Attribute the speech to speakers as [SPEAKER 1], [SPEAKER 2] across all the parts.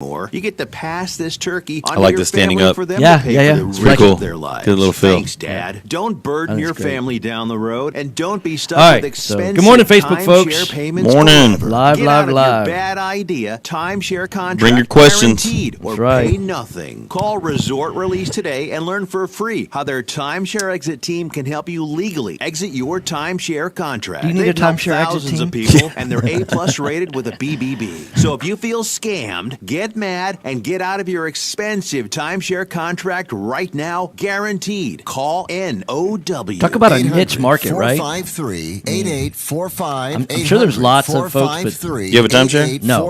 [SPEAKER 1] more. You get to pass this turkey on
[SPEAKER 2] I like
[SPEAKER 1] your
[SPEAKER 2] this standing
[SPEAKER 1] family
[SPEAKER 2] up.
[SPEAKER 1] for them
[SPEAKER 3] Yeah,
[SPEAKER 1] to pay
[SPEAKER 3] yeah,
[SPEAKER 1] for
[SPEAKER 3] yeah.
[SPEAKER 1] the
[SPEAKER 3] It's
[SPEAKER 1] rest
[SPEAKER 2] pretty cool.
[SPEAKER 1] of their lives.
[SPEAKER 2] Good little feel.
[SPEAKER 1] Thanks, Dad. Don't burden
[SPEAKER 3] That's
[SPEAKER 1] your
[SPEAKER 3] great.
[SPEAKER 1] family down the road, and don't be stuck
[SPEAKER 3] All right,
[SPEAKER 1] with
[SPEAKER 3] so
[SPEAKER 1] expensive
[SPEAKER 3] good morning, Facebook
[SPEAKER 1] timeshare
[SPEAKER 3] folks.
[SPEAKER 1] payments
[SPEAKER 2] Morning.
[SPEAKER 1] forever.
[SPEAKER 3] Live,
[SPEAKER 1] Get
[SPEAKER 3] live,
[SPEAKER 1] out of
[SPEAKER 3] live.
[SPEAKER 1] your bad idea timeshare contract.
[SPEAKER 2] Bring your questions.
[SPEAKER 1] Guaranteed or
[SPEAKER 3] That's right.
[SPEAKER 1] pay nothing. Call Resort Release today and learn for free how their timeshare exit team can help you legally exit your timeshare contract.
[SPEAKER 3] Do you need
[SPEAKER 1] They've
[SPEAKER 3] a
[SPEAKER 1] helped
[SPEAKER 3] timeshare exit
[SPEAKER 1] thousands of
[SPEAKER 3] team?
[SPEAKER 1] people, and they're A+ rated with a BBB. So if you feel scammed, get mad and get out of your expensive timeshare contract right now, guaranteed. Call NOW.
[SPEAKER 3] Talk about a niche market, right?
[SPEAKER 4] 453-8845.
[SPEAKER 3] I'm sure there's lots of folks, but-
[SPEAKER 2] You have a timeshare?
[SPEAKER 3] No.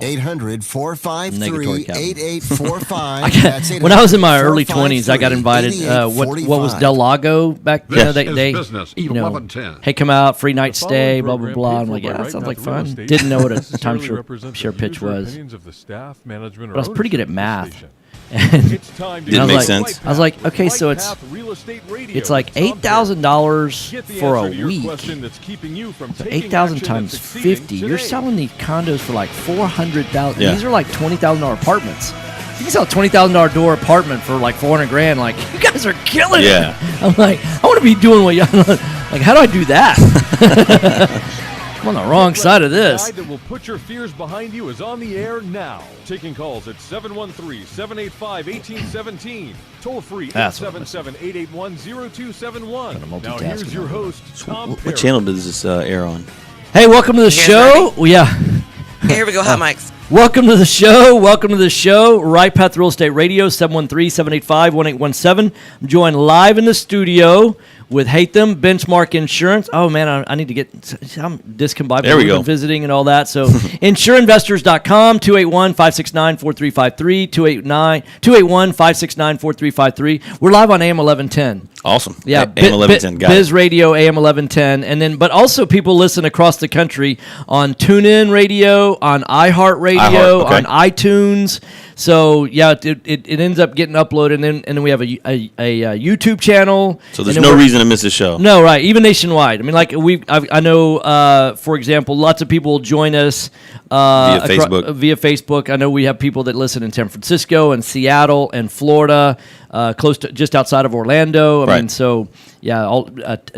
[SPEAKER 4] 800-453-8845.
[SPEAKER 3] When I was in my early 20s, I got invited. What was Del Lago back? You know,
[SPEAKER 5] This
[SPEAKER 3] they
[SPEAKER 5] is business,
[SPEAKER 3] you know,
[SPEAKER 5] 1110.
[SPEAKER 3] hey, come out, free night
[SPEAKER 6] The
[SPEAKER 3] stay, blah
[SPEAKER 6] following
[SPEAKER 3] blah blah. I'm
[SPEAKER 6] program
[SPEAKER 3] like,
[SPEAKER 6] paid
[SPEAKER 3] yeah,
[SPEAKER 6] for
[SPEAKER 3] that
[SPEAKER 6] by
[SPEAKER 3] sounds
[SPEAKER 6] Right
[SPEAKER 3] like
[SPEAKER 6] Now Real
[SPEAKER 3] fun.
[SPEAKER 6] Estate
[SPEAKER 3] Didn't know what a
[SPEAKER 6] necessarily
[SPEAKER 3] timeshare
[SPEAKER 6] represents
[SPEAKER 3] share
[SPEAKER 6] the
[SPEAKER 3] pitch
[SPEAKER 6] views or
[SPEAKER 3] was.
[SPEAKER 6] opinions of the staff, management, or
[SPEAKER 3] But I was pretty good at
[SPEAKER 6] ownership of
[SPEAKER 3] math.
[SPEAKER 6] this station.
[SPEAKER 3] And
[SPEAKER 6] It's time to
[SPEAKER 2] Didn't
[SPEAKER 6] go
[SPEAKER 2] make
[SPEAKER 6] right
[SPEAKER 2] sense.
[SPEAKER 6] path
[SPEAKER 3] I was like,
[SPEAKER 6] with
[SPEAKER 3] okay, so
[SPEAKER 6] Right
[SPEAKER 3] it's-
[SPEAKER 6] Path Real Estate Radio
[SPEAKER 3] it's like
[SPEAKER 6] with Tom
[SPEAKER 3] $8,000
[SPEAKER 6] Get the
[SPEAKER 3] for
[SPEAKER 6] answer
[SPEAKER 3] a
[SPEAKER 6] to your
[SPEAKER 3] week.
[SPEAKER 6] question that's keeping you from
[SPEAKER 3] So
[SPEAKER 6] taking
[SPEAKER 3] 8,000
[SPEAKER 6] action and
[SPEAKER 3] times
[SPEAKER 6] succeeding
[SPEAKER 3] 50. You're
[SPEAKER 6] today.
[SPEAKER 3] selling these condos for like 400,000.
[SPEAKER 2] Yeah.
[SPEAKER 3] These are like $20,000 apartments. You can sell a $20,000 door apartment for like 400 grand. Like, you guys are killing
[SPEAKER 2] Yeah.
[SPEAKER 3] it. I'm like, I want to be doing what y'all. Like, how do I do that? I'm on the wrong side of
[SPEAKER 6] The
[SPEAKER 3] this.
[SPEAKER 6] guide that will put your fears behind you is on the air now. Taking calls at 713-785-1817. Toll free
[SPEAKER 3] That's what I'm
[SPEAKER 6] 877-881-0271.
[SPEAKER 3] Gonna
[SPEAKER 6] Now
[SPEAKER 3] multitask
[SPEAKER 6] here's your
[SPEAKER 3] another.
[SPEAKER 6] host, Tom
[SPEAKER 2] What
[SPEAKER 6] Perry.
[SPEAKER 2] channel does this air on?
[SPEAKER 3] Hey, welcome to the
[SPEAKER 7] You guys
[SPEAKER 3] show. Well, yeah.
[SPEAKER 7] Here we go, hot mics.
[SPEAKER 3] Welcome to the show. Welcome to the show. Right Path Real Estate Radio, 713-785-1817. I'm joined live in the studio with Hatham Benchmark Insurance. Oh, man, I need to get I'm discombobulated.
[SPEAKER 2] There we go.
[SPEAKER 3] Visiting and all that. So, insureinvestors.com, 281-569-4353, 281-569-4353. We're live on AM 1110.
[SPEAKER 2] Awesome.
[SPEAKER 3] Yeah,
[SPEAKER 2] AM 1110. Got
[SPEAKER 3] Biz
[SPEAKER 2] it.
[SPEAKER 3] Radio AM 1110, and then but also people listen across the country on TuneIn Radio, on iHeartRadio,
[SPEAKER 2] iHeart, okay.
[SPEAKER 3] on iTunes. So yeah, it ends up getting uploaded, and then we have a YouTube channel.
[SPEAKER 2] So there's
[SPEAKER 3] and then
[SPEAKER 2] no
[SPEAKER 3] we're-
[SPEAKER 2] reason to miss this show.
[SPEAKER 3] No, right? Even nationwide. I mean, like I know, for example, lots of people join us
[SPEAKER 2] Via Facebook.
[SPEAKER 3] Via Facebook. I know we have people that listen in San Francisco and Seattle and Florida, close to just outside of Orlando. I
[SPEAKER 2] Right.
[SPEAKER 3] mean, so yeah,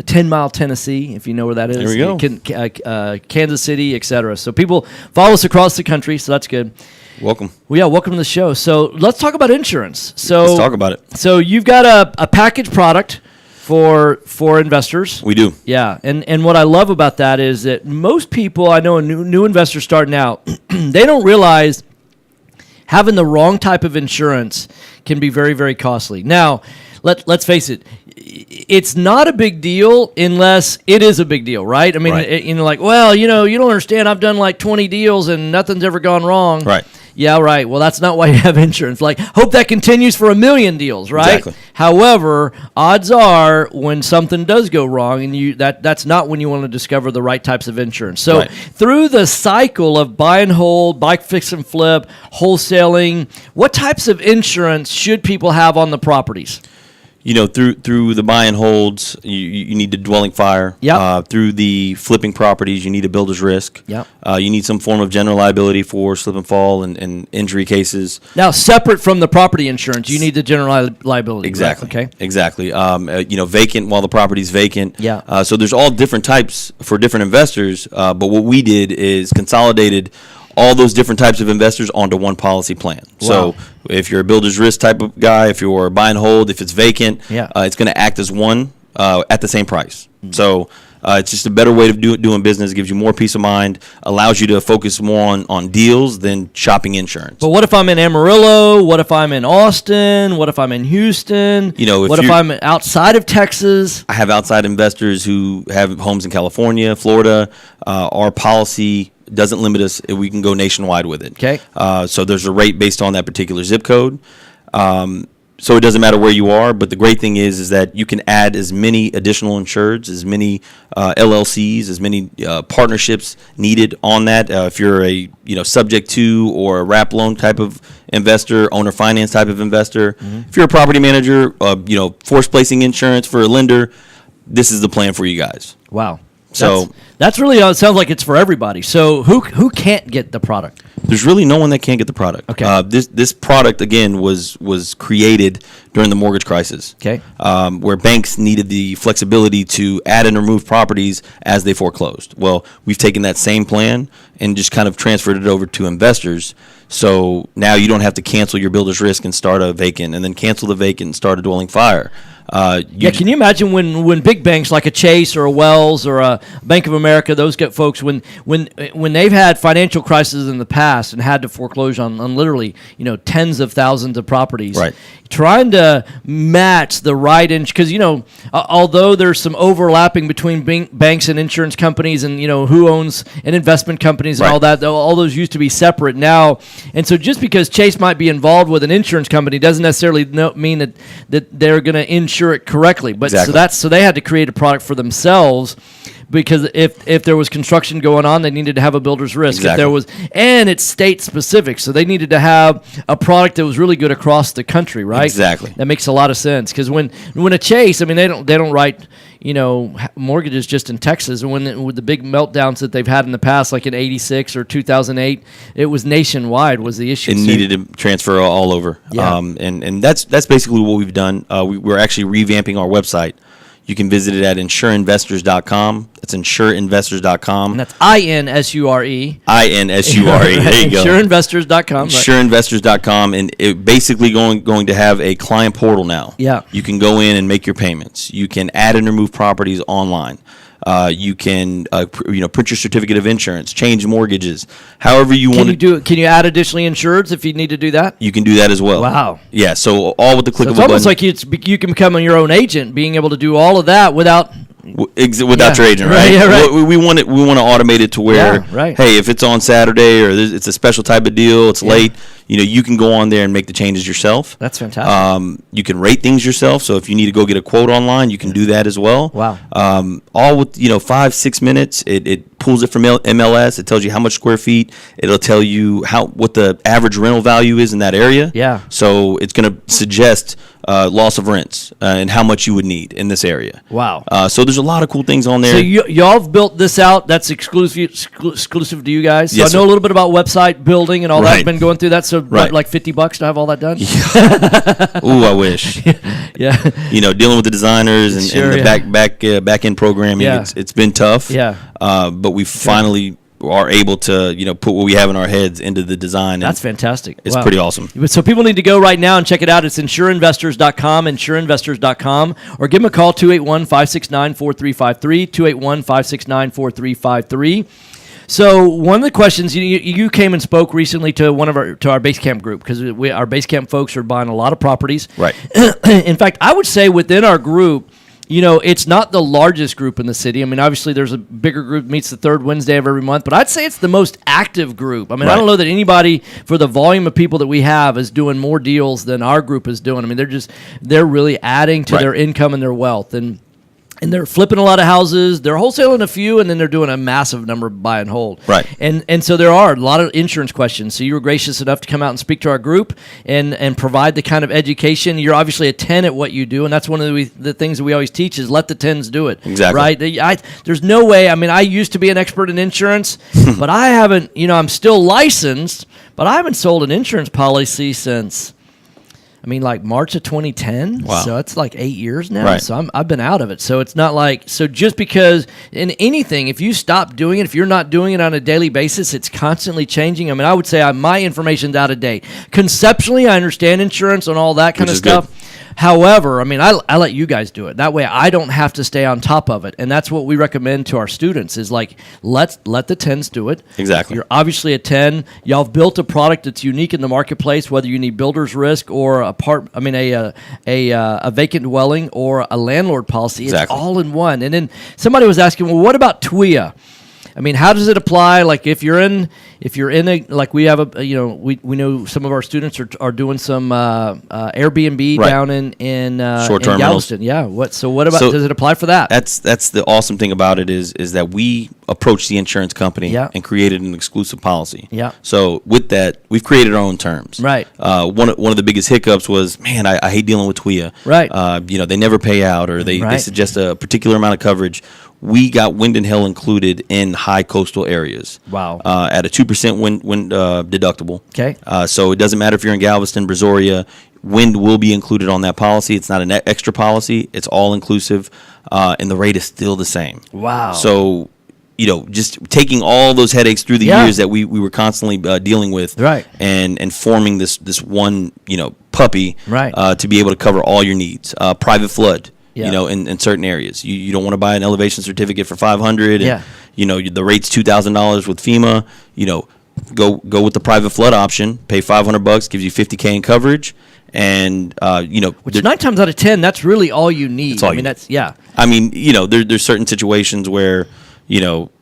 [SPEAKER 3] 10 Mile, Tennessee, if you know where that is.
[SPEAKER 2] There we go.
[SPEAKER 3] Kansas City, etc. So people follow us across the country, so that's good.
[SPEAKER 2] Welcome.
[SPEAKER 3] Well, yeah, welcome to the show. So let's talk about insurance. So
[SPEAKER 2] Let's talk about it.
[SPEAKER 3] So you've got a package product for investors.
[SPEAKER 2] We do.
[SPEAKER 3] Yeah, and what I love about that is that most people I know, new investors starting out, they don't realize having the wrong type of insurance can be very, very costly. Now, let's face it, it's not a big deal unless it is a big deal, right? I mean,
[SPEAKER 2] Right.
[SPEAKER 3] like, well, you don't understand. I've done like 20 deals and nothing's ever gone wrong.
[SPEAKER 2] Right.
[SPEAKER 3] Yeah, right. Well, that's not why you have insurance. Like, hope that continues for 1 million deals, right?
[SPEAKER 2] Exactly.
[SPEAKER 3] However, odds are when something does go wrong, and that's not when you want to discover the right types of insurance. So
[SPEAKER 2] Right.
[SPEAKER 3] through the cycle of buy and hold, buy, fix and flip, wholesaling, what types of insurance should people have on the properties?
[SPEAKER 2] Through the buy and holds, you need the dwelling fire.
[SPEAKER 3] Yep.
[SPEAKER 2] Through the flipping properties, you need a builder's risk.
[SPEAKER 3] Yep.
[SPEAKER 2] You need some form of general liability for slip and fall and injury cases.
[SPEAKER 3] Now, separate from the property insurance, you need the general liability.
[SPEAKER 2] Exactly.
[SPEAKER 3] Right? Okay.
[SPEAKER 2] Exactly. Vacant while the property's vacant.
[SPEAKER 3] Yeah.
[SPEAKER 2] So there's all different types for different investors. But what we did is consolidated all those different types of investors onto one policy plan.
[SPEAKER 3] Wow.
[SPEAKER 2] So if you're a builder's risk type of guy, if you're buy and hold, if it's vacant,
[SPEAKER 3] Yeah.
[SPEAKER 2] it's going to act as one at the same price. So it's just a better way of doing business. It gives you more peace of mind, allows you to focus more on deals than shopping insurance.
[SPEAKER 3] But what if I'm in Amarillo? What if I'm in Austin? What if I'm in Houston? What if I'm outside of Texas?
[SPEAKER 2] I have outside investors who have homes in California, Florida. Our policy doesn't limit us. We can go nationwide with it.
[SPEAKER 3] Okay.
[SPEAKER 2] So there's a rate based on that particular zip code. So it doesn't matter where you are, but the great thing is that you can add as many additional insureds, as many LLCs, as many partnerships needed on that. If you're a subject to or a wrap loan type of investor, owner finance type of investor, if you're a property manager, forced placing insurance for a lender, this is the plan for you guys.
[SPEAKER 3] Wow.
[SPEAKER 2] So
[SPEAKER 3] That's really it sounds like it's for everybody. So who can't get the product?
[SPEAKER 2] There's really no one that can't get the product.
[SPEAKER 3] Okay.
[SPEAKER 2] This product again was created during the mortgage crisis.
[SPEAKER 3] Okay.
[SPEAKER 2] Where banks needed the flexibility to add and remove properties as they foreclosed. Well, we've taken that same plan and just kind of transferred it over to investors. So now you don't have to cancel your builder's risk and start a vacant, and then cancel the vacant and start a dwelling fire.
[SPEAKER 3] Can you imagine when big banks like a Chase or a Wells or a Bank of America, those get folks when they've had financial crises in the past and had to foreclose on literally tens of thousands of properties,
[SPEAKER 2] right?
[SPEAKER 3] Trying to match the right inch because although there's some overlapping between banks and insurance companies and who owns and investment companies and
[SPEAKER 2] right.
[SPEAKER 3] all that, all those used to be separate now, and so just because Chase might be involved with an insurance company doesn't necessarily mean that they're going to insure it correctly. But
[SPEAKER 2] exactly.
[SPEAKER 3] so they had to create a product for themselves. Because if there was construction going on, they needed to have a builder's risk.
[SPEAKER 2] Exactly.
[SPEAKER 3] And it's state specific, so they needed to have a product that was really good across the country, right?
[SPEAKER 2] Exactly.
[SPEAKER 3] That makes a lot of sense. Because when a Chase, I mean, they don't write mortgages just in Texas. And with the big meltdowns that they've had in the past, like in '86 or 2008, it was nationwide was the issue.
[SPEAKER 2] It needed to transfer all over.
[SPEAKER 3] Yeah.
[SPEAKER 2] And that's basically what we've done. We're actually revamping our website. You can visit it at insureinvestors.com. That's insureinvestors.com.
[SPEAKER 3] And that's INSURE.
[SPEAKER 2] INSURE. There you go.
[SPEAKER 3] Insureinvestors.com.
[SPEAKER 2] Insureinvestors.com. And it basically going to have a client portal now.
[SPEAKER 3] Yeah.
[SPEAKER 2] You can go in and make your payments. You can add and remove properties online. You can print your certificate of insurance, change mortgages, however you want to
[SPEAKER 3] do it. Can you add additionally insureds if you need to do that?
[SPEAKER 2] You can do that as well.
[SPEAKER 3] Wow.
[SPEAKER 2] Yeah. So all with the click
[SPEAKER 3] So
[SPEAKER 2] of
[SPEAKER 3] it's
[SPEAKER 2] a button.
[SPEAKER 3] almost like you can become your own agent, being able to do all of that without.
[SPEAKER 2] Without your agent, right?
[SPEAKER 3] Right, yeah, right.
[SPEAKER 2] We want to automate it to where,
[SPEAKER 3] Yeah, right.
[SPEAKER 2] hey, if it's on Saturday or it's a special type of deal, it's late, you can go on there and make the changes yourself.
[SPEAKER 3] That's fantastic.
[SPEAKER 2] You can rate things yourself. So if you need to go get a quote online, you can do that as well.
[SPEAKER 3] Wow.
[SPEAKER 2] All with 5-6 minutes. It pulls it from MLS. It tells you how much square feet. It'll tell you what the average rental value is in that area.
[SPEAKER 3] Yeah.
[SPEAKER 2] So it's going to suggest loss of rents and how much you would need in this area.
[SPEAKER 3] Wow.
[SPEAKER 2] So there's a lot of cool things on there.
[SPEAKER 3] So y'all have built this out. That's exclusive to you guys. So
[SPEAKER 2] Yes,
[SPEAKER 3] I know
[SPEAKER 2] sir.
[SPEAKER 3] a little bit about website building and all that.
[SPEAKER 2] Right.
[SPEAKER 3] I've been going through that. So
[SPEAKER 2] Right.
[SPEAKER 3] like $50 to have all that done.
[SPEAKER 2] Ooh, I wish.
[SPEAKER 3] Yeah.
[SPEAKER 2] Dealing with the designers and,
[SPEAKER 3] Sure,
[SPEAKER 2] and the back end programming.
[SPEAKER 3] Yeah.
[SPEAKER 2] It's been tough.
[SPEAKER 3] Yeah.
[SPEAKER 2] But we finally are able to put what we have in our heads into the design. And
[SPEAKER 3] That's fantastic.
[SPEAKER 2] It's
[SPEAKER 3] Wow.
[SPEAKER 2] pretty awesome.
[SPEAKER 3] So people need to go right now and check it out. It's insureinvestors.com, insureinvestors.com, or give them a call, 281-569-4353, 281-569-4353. So one of the questions, you came and spoke recently to our Basecamp group, because our Basecamp folks are buying a lot of properties.
[SPEAKER 2] Right.
[SPEAKER 3] In fact, I would say within our group, it's not the largest group in the city. I mean, obviously there's a bigger group meets the third Wednesday of every month, but I'd say it's the most active group. I mean, I don't know that anybody, for the volume of people that we have, is doing more deals than our group is doing. I mean, they're really adding to their income and their wealth. And they're flipping a lot of houses. They're wholesaling a few, and then they're doing a massive number of buy and hold.
[SPEAKER 2] Right.
[SPEAKER 3] And so there are a lot of insurance questions. So you were gracious enough to come out and speak to our group and provide the kind of education. You're obviously a 10 at what you do, and that's one of the things that we always teach is let the 10s do it.
[SPEAKER 2] Exactly.
[SPEAKER 3] Right? There's no way. I mean, I used to be an expert in insurance, but I haven't. I'm still licensed, but I haven't sold an insurance policy since. Like March of 2010.
[SPEAKER 2] Wow.
[SPEAKER 3] So it's like 8 years now.
[SPEAKER 2] Right.
[SPEAKER 3] So I've been out of it. So it's not so just because in anything, if you stop doing it, if you're not doing it on a daily basis, it's constantly changing. I mean, I would say my information's out of date. Conceptually, I understand insurance and all that kind of stuff.
[SPEAKER 2] Good.
[SPEAKER 3] However, I mean, I let you guys do it. That way I don't have to stay on top of it. And that's what we recommend to our students is let the 10s do it.
[SPEAKER 2] Exactly.
[SPEAKER 3] You're obviously a 10. Y'all have built a product that's unique in the marketplace, whether you need builder's risk or a vacant dwelling or a landlord policy.
[SPEAKER 2] Exactly.
[SPEAKER 3] It's all in one. And then somebody was asking, well, what about TWIA? I mean, how does it apply? Like if you're in a, like we have we know some of our students are doing some Airbnb down in
[SPEAKER 2] short-term
[SPEAKER 3] Galveston. Yeah. What about, does it apply for that?
[SPEAKER 2] That's the awesome thing about it is that we approached the insurance company and created an exclusive policy.
[SPEAKER 3] Yeah.
[SPEAKER 2] So with that, we've created our own terms.
[SPEAKER 3] Right.
[SPEAKER 2] One of the biggest hiccups was, man, I hate dealing with TWIA.
[SPEAKER 3] Right.
[SPEAKER 2] They never pay out or they suggest a particular amount of coverage. we got wind and hail included in high coastal areas.
[SPEAKER 3] Wow.
[SPEAKER 2] At a 2% wind deductible.
[SPEAKER 3] Okay.
[SPEAKER 2] So it doesn't matter if you're in Galveston, Brazoria, wind will be included on that policy. It's not an extra policy. It's all inclusive, and the rate is still the same.
[SPEAKER 3] Wow.
[SPEAKER 2] So, just taking all those headaches through the years that we were constantly dealing with,
[SPEAKER 3] right,
[SPEAKER 2] and forming this one, puppy,
[SPEAKER 3] right,
[SPEAKER 2] to be able to cover all your needs. Private flood,
[SPEAKER 3] yeah,
[SPEAKER 2] in certain areas. You don't want to buy an elevation certificate for $500,
[SPEAKER 3] yeah,
[SPEAKER 2] and the rate's $2,000 with FEMA. Go with the private flood option. Pay $500, gives you $50K in coverage. And
[SPEAKER 3] which 9 times out of 10, that's really all you need. There's
[SPEAKER 2] certain situations where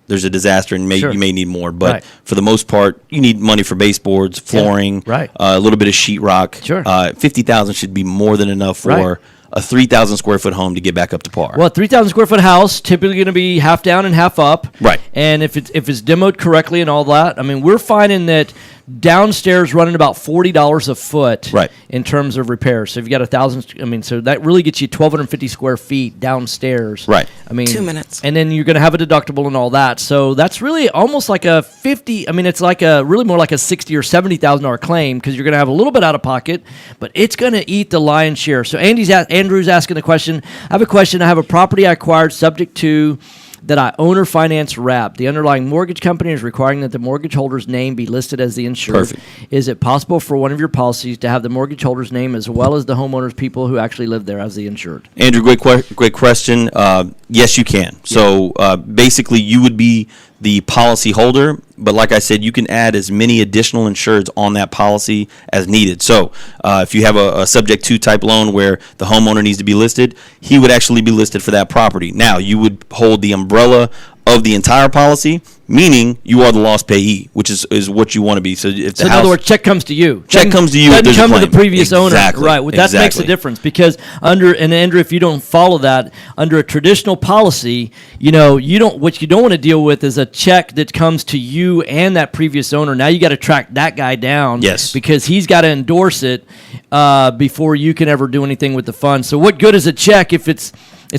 [SPEAKER 2] there's a disaster and you may need more, but for the most part, you need money for baseboards, flooring, a little bit of sheetrock.
[SPEAKER 3] Sure,
[SPEAKER 2] $50,000 should be more than enough for a 3,000 square foot home to get back up to par.
[SPEAKER 3] Well, 3,000 square foot house typically going to be half down and half up.
[SPEAKER 2] Right.
[SPEAKER 3] And if it's demoed correctly and all that, we're finding that downstairs running about $40 a foot,
[SPEAKER 2] right,
[SPEAKER 3] in terms of repairs. So if you got 1,000, so that really gets you 1,250 square feet downstairs.
[SPEAKER 2] Right.
[SPEAKER 7] 2 minutes.
[SPEAKER 3] And then you're going to have a deductible and all that. So that's really almost like a 50. It's like really more like a $60,000 or $70,000 claim, because you're going to have a little bit out of pocket, but it's going to eat the lion's share. So Andrew's asking the question. I have a question. I have a property I acquired subject to that I own or finance wrap. The underlying mortgage company is requiring that the mortgage holder's name be listed as the insured.
[SPEAKER 2] Perfect.
[SPEAKER 3] Is it possible for one of your policies to have the mortgage holder's name as well as the homeowner's people who actually live there as the insured?
[SPEAKER 2] Andrew, great question. Yes, you can. So basically, you would be the policy holder, but like I said, you can add as many additional insureds on that policy as needed. So if you have a subject to type loan where the homeowner needs to be listed, he would actually be listed for that property. Now, you would hold the umbrella of the entire policy, meaning you are the loss payee, which is what you want to be. So if
[SPEAKER 3] in other words, check comes to you.
[SPEAKER 2] Check comes to you.
[SPEAKER 3] Doesn't come to the previous owner. Right.
[SPEAKER 2] Well,
[SPEAKER 3] that makes a difference, because and Andrew, if you don't follow that, under a traditional policy, what you don't want to deal with is a check that comes to you and that previous owner. Now you got to track that guy down.
[SPEAKER 2] Yes.
[SPEAKER 3] Because he's got to endorse it before you can ever do anything with the funds. So what good is a check if it's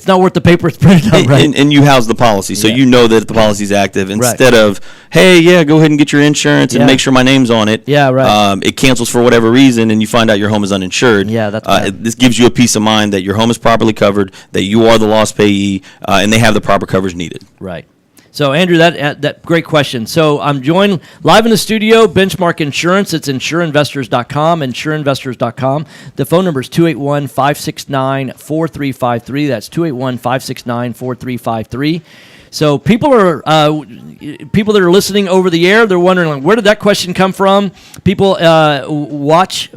[SPEAKER 3] not worth the paper it's printed on, right?
[SPEAKER 2] And you house the policy, so you know that the policy's active. Instead of, hey, go ahead and get your insurance and make sure my name's on it.
[SPEAKER 3] Yeah, right.
[SPEAKER 2] It cancels for whatever reason, and you find out your home is uninsured.
[SPEAKER 3] Yeah, that's right.
[SPEAKER 2] This gives you a peace of mind that your home is properly covered, that you are the loss payee, and they have the proper coverage needed.
[SPEAKER 3] Right. So, Andrew, that great question. So, I'm joined live in the studio, Benchmark Insurance. It's insureinvestors.com, insureinvestors.com. The phone number is 281-569-4353. That's 281-569-4353. So people that are listening over the air, they're wondering, where did that question come from? People watch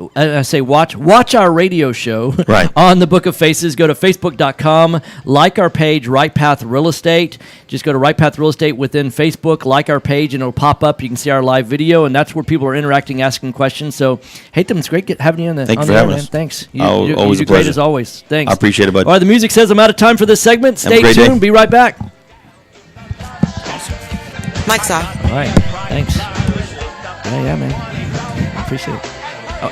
[SPEAKER 3] our radio show on the Book of Faces. Go to facebook.com, like our page, Right Path Real Estate. Just go to Right Path Real Estate within Facebook, like our page, and it'll pop up. You can see our live video, and that's where people are interacting, asking questions. So, Hatem, it's great having you on the
[SPEAKER 2] Thank you for having us.
[SPEAKER 3] Thanks.
[SPEAKER 2] Always
[SPEAKER 3] you
[SPEAKER 2] a
[SPEAKER 3] do great
[SPEAKER 2] pleasure.
[SPEAKER 3] as always. Thanks.
[SPEAKER 2] I appreciate it, bud.
[SPEAKER 3] All right, the music says I'm out of time for this segment. Stay tuned. Be right back.
[SPEAKER 7] Mike's off.
[SPEAKER 3] All right. Thanks. Yeah, man. Appreciate it.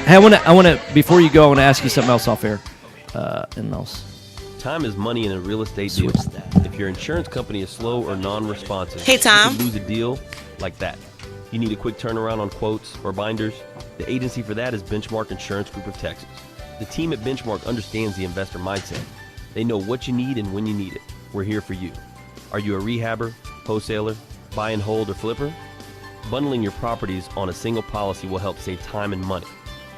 [SPEAKER 3] Hey, I want to. Before you go, I want to ask you something else off air. And else.
[SPEAKER 4] Time is money in a real estate deal. If your insurance company is slow or non-responsive,
[SPEAKER 7] hey, Tom,
[SPEAKER 4] you could lose a deal like that. You need a quick turnaround on quotes or binders? The agency for that is Benchmark Insurance Group of Texas. The team at Benchmark understands the investor mindset. They know what you need and when you need it. We're here for you. Are you a rehabber, wholesaler, buy and hold, or flipper? Bundling your properties on a single policy will help save time and money.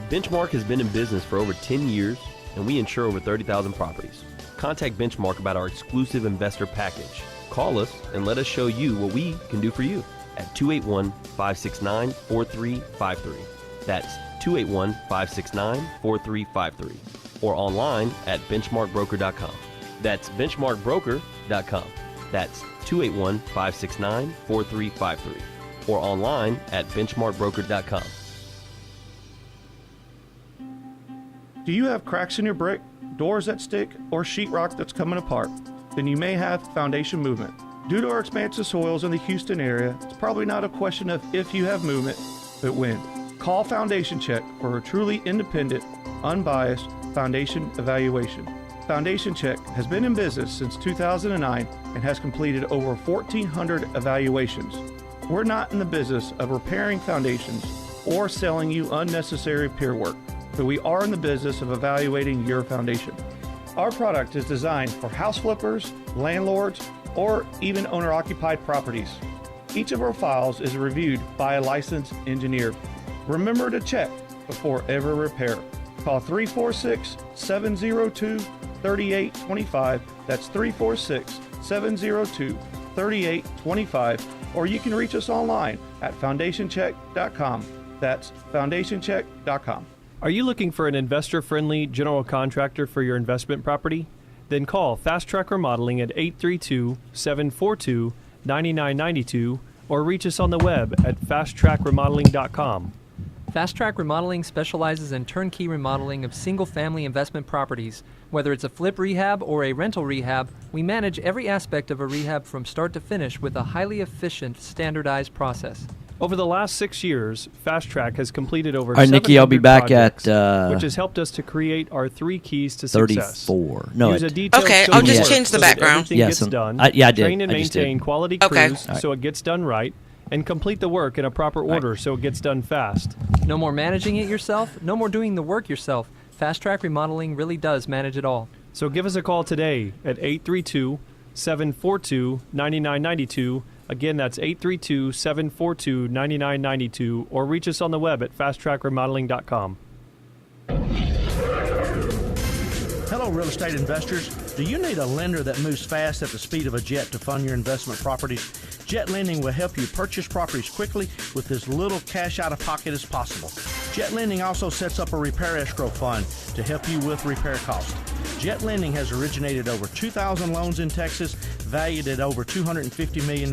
[SPEAKER 4] Benchmark has been in business for over 10 years, and we insure over 30,000 properties. Contact Benchmark about our exclusive investor package. Call us and let us show you what we can do for you at 281-569-4353. That's 281-569-4353. Or online at benchmarkbroker.com. That's benchmarkbroker.com. That's 281-569-4353. Or online at benchmarkbroker.com.
[SPEAKER 5] Do you have cracks in your brick, doors that stick, or sheetrock that's coming apart? Then you may have foundation movement. Due to our expansive soils in the Houston area, it's probably not a question of if you have movement, but when. Call Foundation Check for a truly independent, unbiased foundation evaluation. Foundation Check has been in business since 2009 and has completed over 1,400 evaluations. We're not in the business of repairing foundations or selling you unnecessary peer work, but we are in the business of evaluating your foundation. Our product is designed for house flippers, landlords, or even owner-occupied properties. Each of our files is reviewed by a licensed engineer. Remember to check before every repair. Call 346-702-3825. That's 346-702-3825. Or you can reach us online at foundationcheck.com. That's foundationcheck.com.
[SPEAKER 8] Are you looking for an investor-friendly general contractor for your investment property? Then call Fast Track Remodeling at 832-742-9992 or reach us on the web at fasttrackremodeling.com.
[SPEAKER 9] Fast Track Remodeling specializes in turnkey remodeling of single-family investment properties. Whether it's a flip rehab or a rental rehab, we manage every aspect of a rehab from start to finish with a highly efficient, standardized process.
[SPEAKER 8] Over the last 6 years, Fast Track has completed over
[SPEAKER 3] All right, Nikki, I'll be
[SPEAKER 8] 700
[SPEAKER 3] back
[SPEAKER 8] projects,
[SPEAKER 3] at
[SPEAKER 8] which has helped us to create our 3 keys to success.
[SPEAKER 3] 34. No,
[SPEAKER 8] Use a
[SPEAKER 3] it-
[SPEAKER 8] detailed
[SPEAKER 7] Okay,
[SPEAKER 8] scope
[SPEAKER 7] I'll just
[SPEAKER 8] of work
[SPEAKER 7] change the
[SPEAKER 8] so that
[SPEAKER 7] background.
[SPEAKER 8] everything
[SPEAKER 3] Yes,
[SPEAKER 8] gets done.
[SPEAKER 3] I did.
[SPEAKER 8] Train and
[SPEAKER 3] I just did.
[SPEAKER 8] maintain quality
[SPEAKER 7] Okay.
[SPEAKER 8] crews so it gets done right, and complete the work in a proper order so it gets done fast.
[SPEAKER 9] No more managing it yourself, no more doing the work yourself. Fast Track Remodeling really does manage it all.
[SPEAKER 8] So give us a call today at 832-742-9992. Again, that's 832-742-9992, or reach us on the web at fasttrackremodeling.com.
[SPEAKER 10] Hello, real estate investors. Do you need a lender that moves fast at the speed of a jet to fund your investment properties? Jet Lending will help you purchase properties quickly with as little cash out of pocket as possible. Jet Lending also sets up a repair escrow fund to help you with repair costs. Jet Lending has originated over 2,000 loans in Texas, valued at over $250 million.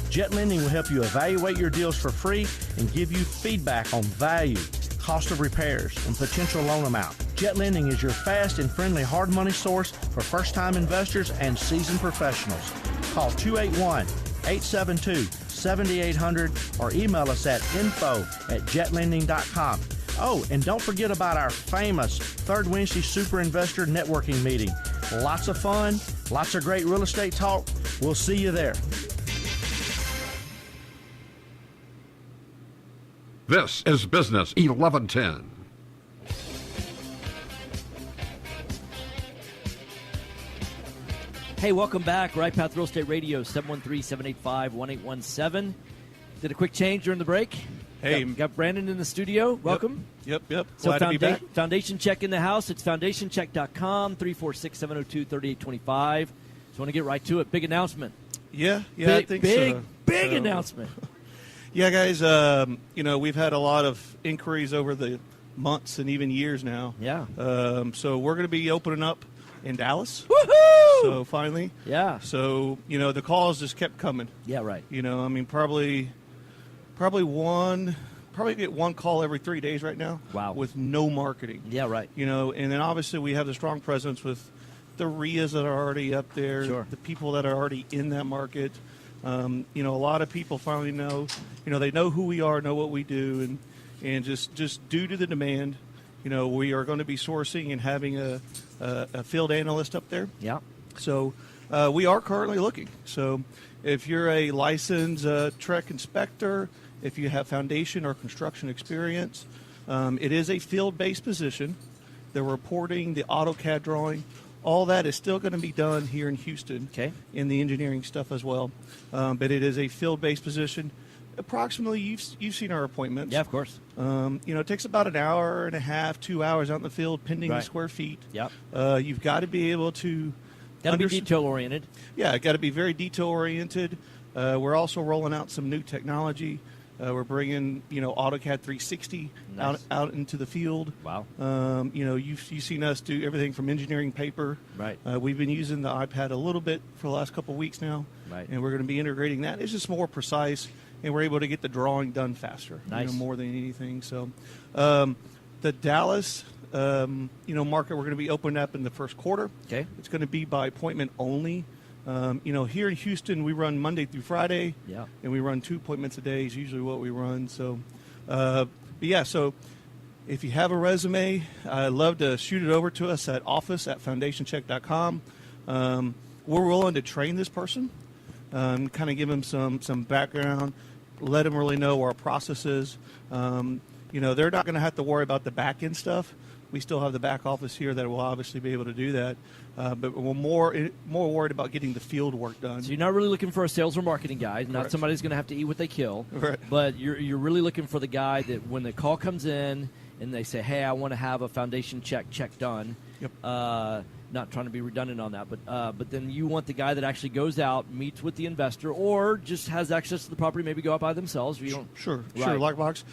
[SPEAKER 10] Jet Lending will help you evaluate your deals for free and give you feedback on value, cost of repairs, and potential loan amount. Jet Lending is your fast and friendly hard money source for first-time investors and seasoned professionals. Call 281-872-7800 or email us at info@jetlending.com. Oh, and don't forget about our famous Third Wednesday Super Investor Networking Meeting. Lots of fun, lots of great real estate talk. We'll see you there.
[SPEAKER 11] This is Business 1110.
[SPEAKER 3] Hey, welcome back. Right Path Real Estate Radio, 713-785-1817. Did a quick change during the break.
[SPEAKER 12] Hey.
[SPEAKER 3] Got Brandon in the studio. Welcome.
[SPEAKER 12] Yep.
[SPEAKER 3] So
[SPEAKER 12] Glad to be back.
[SPEAKER 3] Foundation Check in the house. It's foundationcheck.com, 346-702-3825. So I want to get right to it. Big announcement.
[SPEAKER 12] Yeah,
[SPEAKER 3] big,
[SPEAKER 12] I think
[SPEAKER 3] big,
[SPEAKER 12] so.
[SPEAKER 3] Big
[SPEAKER 12] So,
[SPEAKER 3] announcement.
[SPEAKER 12] Yeah, guys, we've had a lot of inquiries over the months and even years now.
[SPEAKER 3] Yeah.
[SPEAKER 12] So we're going to be opening up in Dallas.
[SPEAKER 3] Woohoo!
[SPEAKER 12] So finally.
[SPEAKER 3] Yeah.
[SPEAKER 12] So, the calls just kept coming.
[SPEAKER 3] Yeah, right.
[SPEAKER 12] Probably get one call every 3 days right now.
[SPEAKER 3] Wow.
[SPEAKER 12] With no marketing.
[SPEAKER 3] Yeah, right.
[SPEAKER 12] And then obviously we have the strong presence with the RIAs that are already up there,
[SPEAKER 3] Sure.
[SPEAKER 12] the people that are already in that market. A lot of people finally know, they know who we are, know what we do, and just due to the demand, we are going to be sourcing and having a field analyst up there.
[SPEAKER 3] Yeah.
[SPEAKER 12] So we are currently looking. So if you're a licensed TREC inspector, if you have foundation or construction experience, it is a field-based position. The reporting, the AutoCAD drawing, all that is still going to be done here in Houston.
[SPEAKER 3] Okay.
[SPEAKER 12] In the engineering stuff as well. But it is a field-based position. Approximately, you've seen our appointments.
[SPEAKER 3] Yeah, of course.
[SPEAKER 12] It takes about an hour and a half, 2 hours out in the field, pending the
[SPEAKER 3] Right.
[SPEAKER 12] square feet.
[SPEAKER 3] Yep.
[SPEAKER 12] You've got to be able to...
[SPEAKER 3] Got to be detail-oriented.
[SPEAKER 12] Yeah, got to be very detail-oriented. We're also rolling out some new technology. We're bringing, AutoCAD 360
[SPEAKER 3] Nice.
[SPEAKER 12] out into the field.
[SPEAKER 3] Wow.
[SPEAKER 12] You've seen us do everything from engineering paper.
[SPEAKER 3] Right.
[SPEAKER 12] We've been using the iPad a little bit for the last couple of weeks now.
[SPEAKER 3] Right.
[SPEAKER 12] And we're going to be integrating that. It's just more precise, and we're able to get the drawing done faster.
[SPEAKER 3] Nice.
[SPEAKER 12] More than anything. So, the Dallas, market we're going to be opening up in the first quarter.
[SPEAKER 3] Okay.
[SPEAKER 12] It's going to be by appointment only. Here in Houston, we run Monday through Friday.
[SPEAKER 3] Yeah.
[SPEAKER 12] And we run 2 appointments a day is usually what we run. So, so If you have a resume, I'd love to shoot it over to us at office@foundationcheck.com. We're willing to train this person, kind of give them some background, let them really know our process is. They're not going to have to worry about the back end stuff. We still have the back office here that will obviously be able to do that, but we're more worried about getting the field work done.
[SPEAKER 3] So you're not really looking for a sales or marketing guy, not
[SPEAKER 12] Correct.
[SPEAKER 3] somebody who's going to have to eat what they kill,
[SPEAKER 12] Right.
[SPEAKER 3] but you're really looking for the guy that when the call comes in and they say, hey, I want to have a foundation check done.
[SPEAKER 12] Yep.
[SPEAKER 3] Not trying to be redundant on that, but then you want the guy that actually goes out, meets with the investor, or just has access to the property, maybe go out by themselves. You don't,
[SPEAKER 12] Sure,
[SPEAKER 3] Right.
[SPEAKER 12] Lockbox.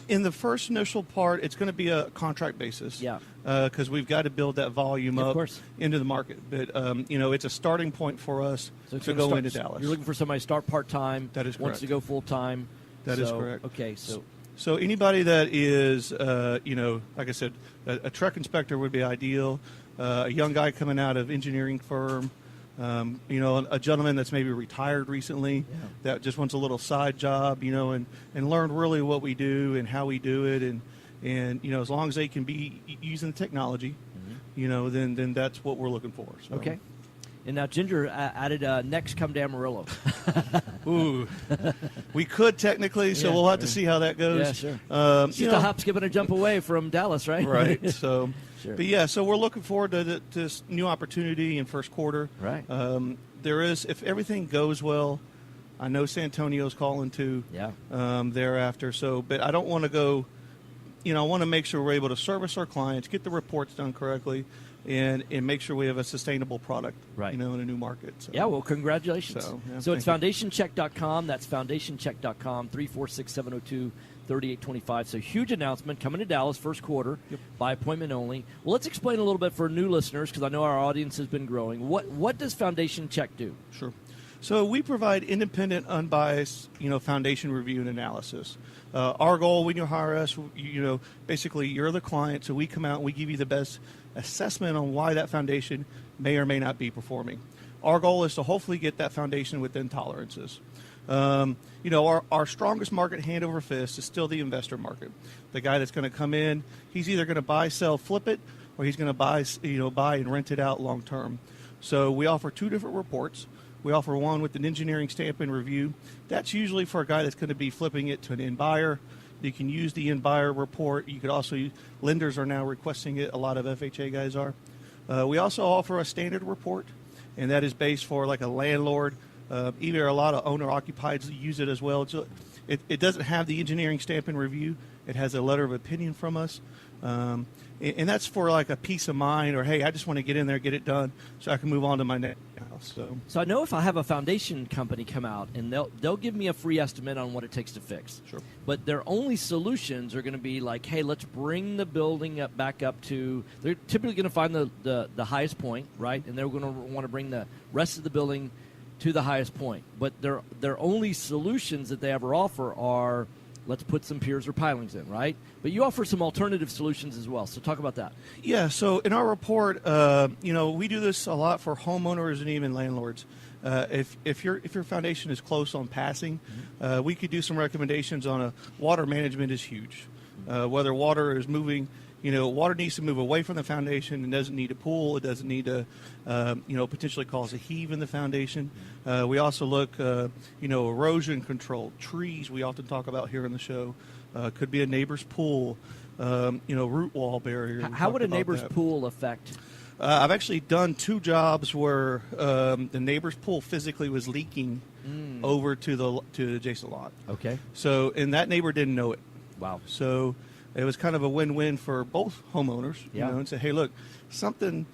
[SPEAKER 12] In the first initial part, it's going to be a contract basis.
[SPEAKER 3] Yeah.
[SPEAKER 12] Because we've got to build that volume
[SPEAKER 3] Of
[SPEAKER 12] up
[SPEAKER 3] course.
[SPEAKER 12] into the market. But, it's a starting point for us
[SPEAKER 3] So it's
[SPEAKER 12] to
[SPEAKER 3] gonna
[SPEAKER 12] go
[SPEAKER 3] start-
[SPEAKER 12] into Dallas.
[SPEAKER 3] You're looking for somebody to start part-time.
[SPEAKER 12] That is
[SPEAKER 3] Wants
[SPEAKER 12] correct.
[SPEAKER 3] to go full-time.
[SPEAKER 12] That is
[SPEAKER 3] So,
[SPEAKER 12] correct.
[SPEAKER 3] Okay,
[SPEAKER 12] So anybody that is, like I said, a truck inspector would be ideal. A young guy coming out of engineering firm, a gentleman that's maybe retired recently that just wants a little side job, and learn really what we do and how we do it, and as long as they can be using the technology, then that's what we're looking for. So.
[SPEAKER 3] Okay. And now Ginger added next come to Amarillo.
[SPEAKER 12] Ooh, we could technically, so
[SPEAKER 3] Yeah.
[SPEAKER 12] we'll have to see how that goes.
[SPEAKER 3] Yeah, sure.
[SPEAKER 12] It's
[SPEAKER 3] Just a hop, skip, and a jump away from Dallas, right?
[SPEAKER 12] Right. So,
[SPEAKER 3] Sure.
[SPEAKER 12] but yeah, so we're looking forward to this new opportunity in first quarter.
[SPEAKER 3] Right.
[SPEAKER 12] There is, if everything goes well, I know San Antonio's calling too.
[SPEAKER 3] Yeah.
[SPEAKER 12] Thereafter. So, but I don't want to go. I want to make sure we're able to service our clients, get the reports done correctly, and make sure we have a sustainable product.
[SPEAKER 3] Right.
[SPEAKER 12] In a new market. So.
[SPEAKER 3] Yeah, well, congratulations.
[SPEAKER 12] So, yeah,
[SPEAKER 3] so it's
[SPEAKER 12] thank
[SPEAKER 3] foundationcheck.com. That's foundationcheck.com, 346-702-3825. So huge announcement coming to Dallas first quarter by appointment only. Well, let's explain a little bit for new listeners because I know our audience has been growing. What does Foundation Check do?
[SPEAKER 12] Sure. So we provide independent, unbiased, foundation review and analysis. Our goal when you hire us, basically you're the client, so we come out and we give you the best assessment on why that foundation may or may not be performing. Our goal is to hopefully get that foundation within tolerances. Our strongest market hand over fist is still the investor market. The guy that's going to come in, he's either going to buy, sell, flip it, or he's going to buy and rent it out long term. So we offer two different reports. We offer one with an engineering stamp and review. That's usually for a guy that's going to be flipping it to an end buyer. You can use the end buyer report. You could also use, lenders are now requesting it. A lot of FHA guys are. We also offer a standard report, and that is based for like a landlord. Either a lot of owner-occupied use it as well. So it doesn't have the engineering stamp and review. It has a letter of opinion from us. And that's for like a peace of mind or, hey, I just want to get in there, get it done so I can move on to my next house.
[SPEAKER 3] So I know if I have a foundation company come out and they'll give me a free estimate on what it takes to fix.
[SPEAKER 12] Sure.
[SPEAKER 3] But their only solutions are going to be like, hey, let's bring the building back up to. They're typically going to find the highest point, right? And they're going to want to bring the rest of the building to the highest point. But their only solutions that they ever offer are, let's put some piers or pilings in, right? But you offer some alternative solutions as well. So talk about that.
[SPEAKER 12] Yeah, so in our report, we do this a lot for homeowners and even landlords. If your foundation is close on passing, we could do some recommendations on water management is huge. Whether water is moving, water needs to move away from the foundation and doesn't need a pool. It doesn't need to, potentially cause a heave in the foundation. We also look, erosion control, trees we often talk about here in the show. Could be a neighbor's pool, root wall barrier.
[SPEAKER 3] How would a neighbor's pool affect?
[SPEAKER 12] I've actually done two jobs where the neighbor's pool physically was leaking over to the adjacent lot.
[SPEAKER 3] Okay.
[SPEAKER 12] So, and that neighbor didn't know it.
[SPEAKER 3] Wow.
[SPEAKER 12] So it was kind of a win-win for both homeowners, and say, hey, look, something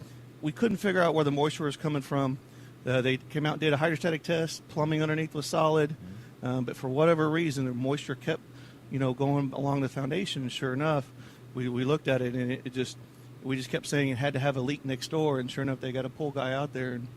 [SPEAKER 12] we couldn't figure out where the moisture was coming from. They came out and did a hydrostatic test. Plumbing underneath was solid, but for whatever reason, the moisture kept, going along the foundation. And sure enough, we looked at it, and we just kept saying it had to have a leak next door. And sure enough, they got a pool guy out there, and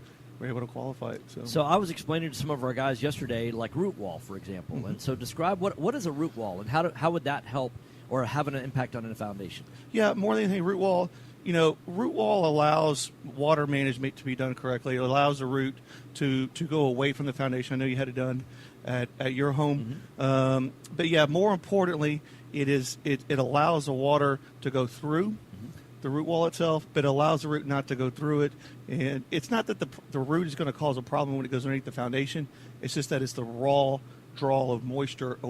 [SPEAKER 12] we're able to qualify it.
[SPEAKER 3] So I was explaining to some of our guys yesterday, like root wall, for example.
[SPEAKER 12] Mm-hmm.
[SPEAKER 3] And so describe what is a root wall, and how would that help or have an impact on a foundation?
[SPEAKER 12] Yeah, more than anything, root wall. Root wall allows water management to be done correctly. It allows the root to go away from the foundation. I know you had it done at your home.
[SPEAKER 3] Mm-hmm.
[SPEAKER 12] But yeah, more importantly, it allows the water to go through the root wall itself, but it allows the root not to go through it. And it's not that the root is going to cause a problem when it goes underneath the foundation. It's just that it's the raw draw of moisture,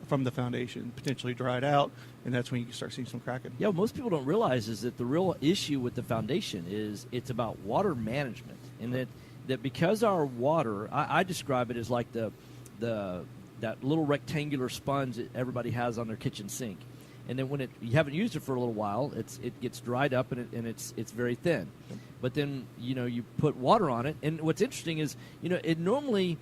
[SPEAKER 12] from the foundation, potentially dried out, and that's when you start seeing some cracking.
[SPEAKER 3] Yeah, what most people don't realize is that the real issue with the foundation is it's about water management, and that because our water, I describe it as like that little rectangular sponge that everybody has on their kitchen sink. And then when you haven't used it for a little while, it gets dried up and it's very thin. But then you put water on it, and what's interesting is it normally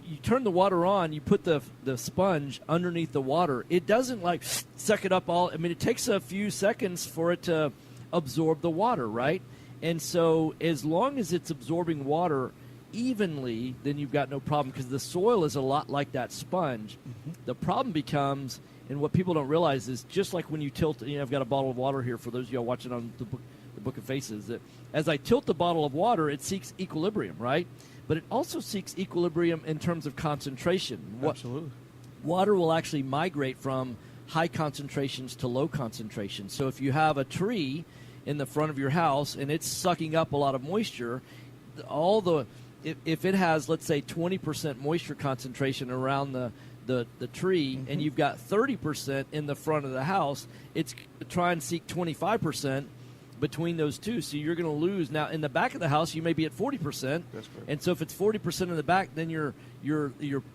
[SPEAKER 3] you turn the water on, you put the sponge underneath the water. It doesn't like suck it up all. I mean, it takes a few seconds for it to absorb the water, right? And so as long as it's absorbing water evenly, then you've got no problem because the soil is a lot like that sponge. The problem becomes. And what people don't realize is just like when you tilt, I've got a bottle of water here for those of you watching on the Book of Faces, that as I tilt the bottle of water, it seeks equilibrium, right? But it also seeks equilibrium in terms of concentration.
[SPEAKER 12] Absolutely.
[SPEAKER 3] Water will actually migrate from high concentrations to low concentrations. So if you have a tree in the front of your house and it's sucking up a lot of moisture, if it has, let's say, 20% moisture concentration around the tree, and you've got 30% in the front of the house, it's try and seek 25% between those two. So you're going to lose. Now, in the back of the house, you may be at 40%.
[SPEAKER 12] That's correct.
[SPEAKER 3] And so if it's 40% in the back, then you're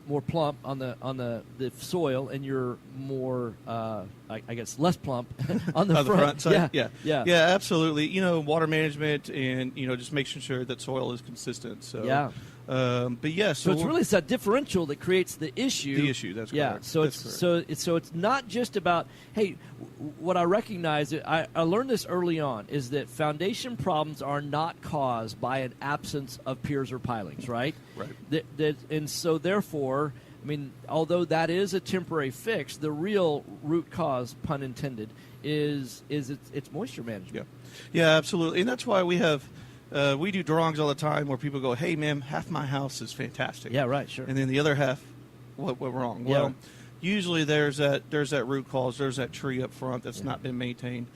[SPEAKER 3] more plump on the soil, and you're more, I guess, less plump on the
[SPEAKER 12] front side.
[SPEAKER 3] Yeah,
[SPEAKER 12] absolutely. Water management and just making sure that soil is consistent. So
[SPEAKER 3] yeah.
[SPEAKER 12] But yes,
[SPEAKER 3] so it's really that differential that creates the issue.
[SPEAKER 12] The issue, that's correct.
[SPEAKER 3] So it's not just about, hey, what I recognize, I learned this early on, is that foundation problems are not caused by an absence of piers or pilings, right?
[SPEAKER 12] Right.
[SPEAKER 3] And so therefore, I mean, although that is a temporary fix, the real root cause, pun intended, is it's moisture management.
[SPEAKER 12] Yeah, absolutely, and that's why we have. We do drawings all the time where people go, "Hey, man, half my house is fantastic."
[SPEAKER 3] Yeah, right, sure.
[SPEAKER 12] And then the other half, what went wrong?
[SPEAKER 3] Yeah.
[SPEAKER 12] Well, usually there's that root cause, there's that tree up front that's not been maintained,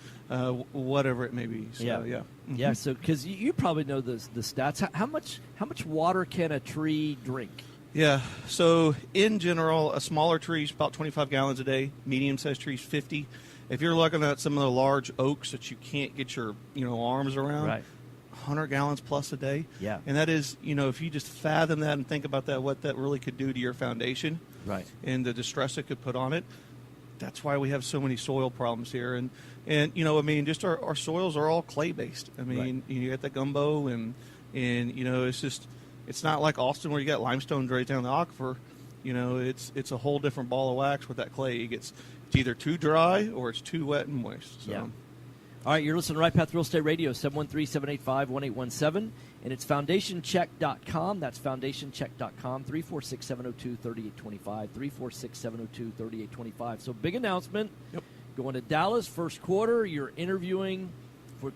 [SPEAKER 12] whatever it may be. So, yeah.
[SPEAKER 3] Yeah. So, because you probably know the stats. How much water can a tree drink?
[SPEAKER 12] Yeah. So in general, a smaller tree is about 25 gallons a day. Medium-sized trees, 50. If you're looking at some of the large oaks that you can't get your arms around.
[SPEAKER 3] Right.
[SPEAKER 12] 100 gallons plus a day.
[SPEAKER 3] Yeah.
[SPEAKER 12] And that is, if you just fathom that and think about that, what that really could do to your foundation.
[SPEAKER 3] Right.
[SPEAKER 12] And the distress it could put on it. That's why we have so many soil problems here. And just our soils are all clay-based. I mean, you got the gumbo and it's not like Austin where you got limestone right down the aquifer. It's a whole different ball of wax with that clay. It's either too dry or it's too wet and moist. So.
[SPEAKER 3] Yeah. All right, you're listening to Right Path Real Estate Radio, 713-785-1817, and it's foundationcheck.com. That's foundationcheck.com, 346-702-3825, 346-702-3825. So big announcement.
[SPEAKER 12] Yep.
[SPEAKER 3] Going to Dallas, first quarter. You're interviewing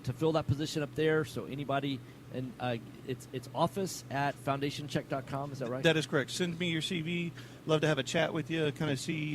[SPEAKER 3] to fill that position up there. So anybody, and it's office at foundationcheck.com. Is that right?
[SPEAKER 12] That is correct. Send me your CV. Love to have a chat with you, kind of see,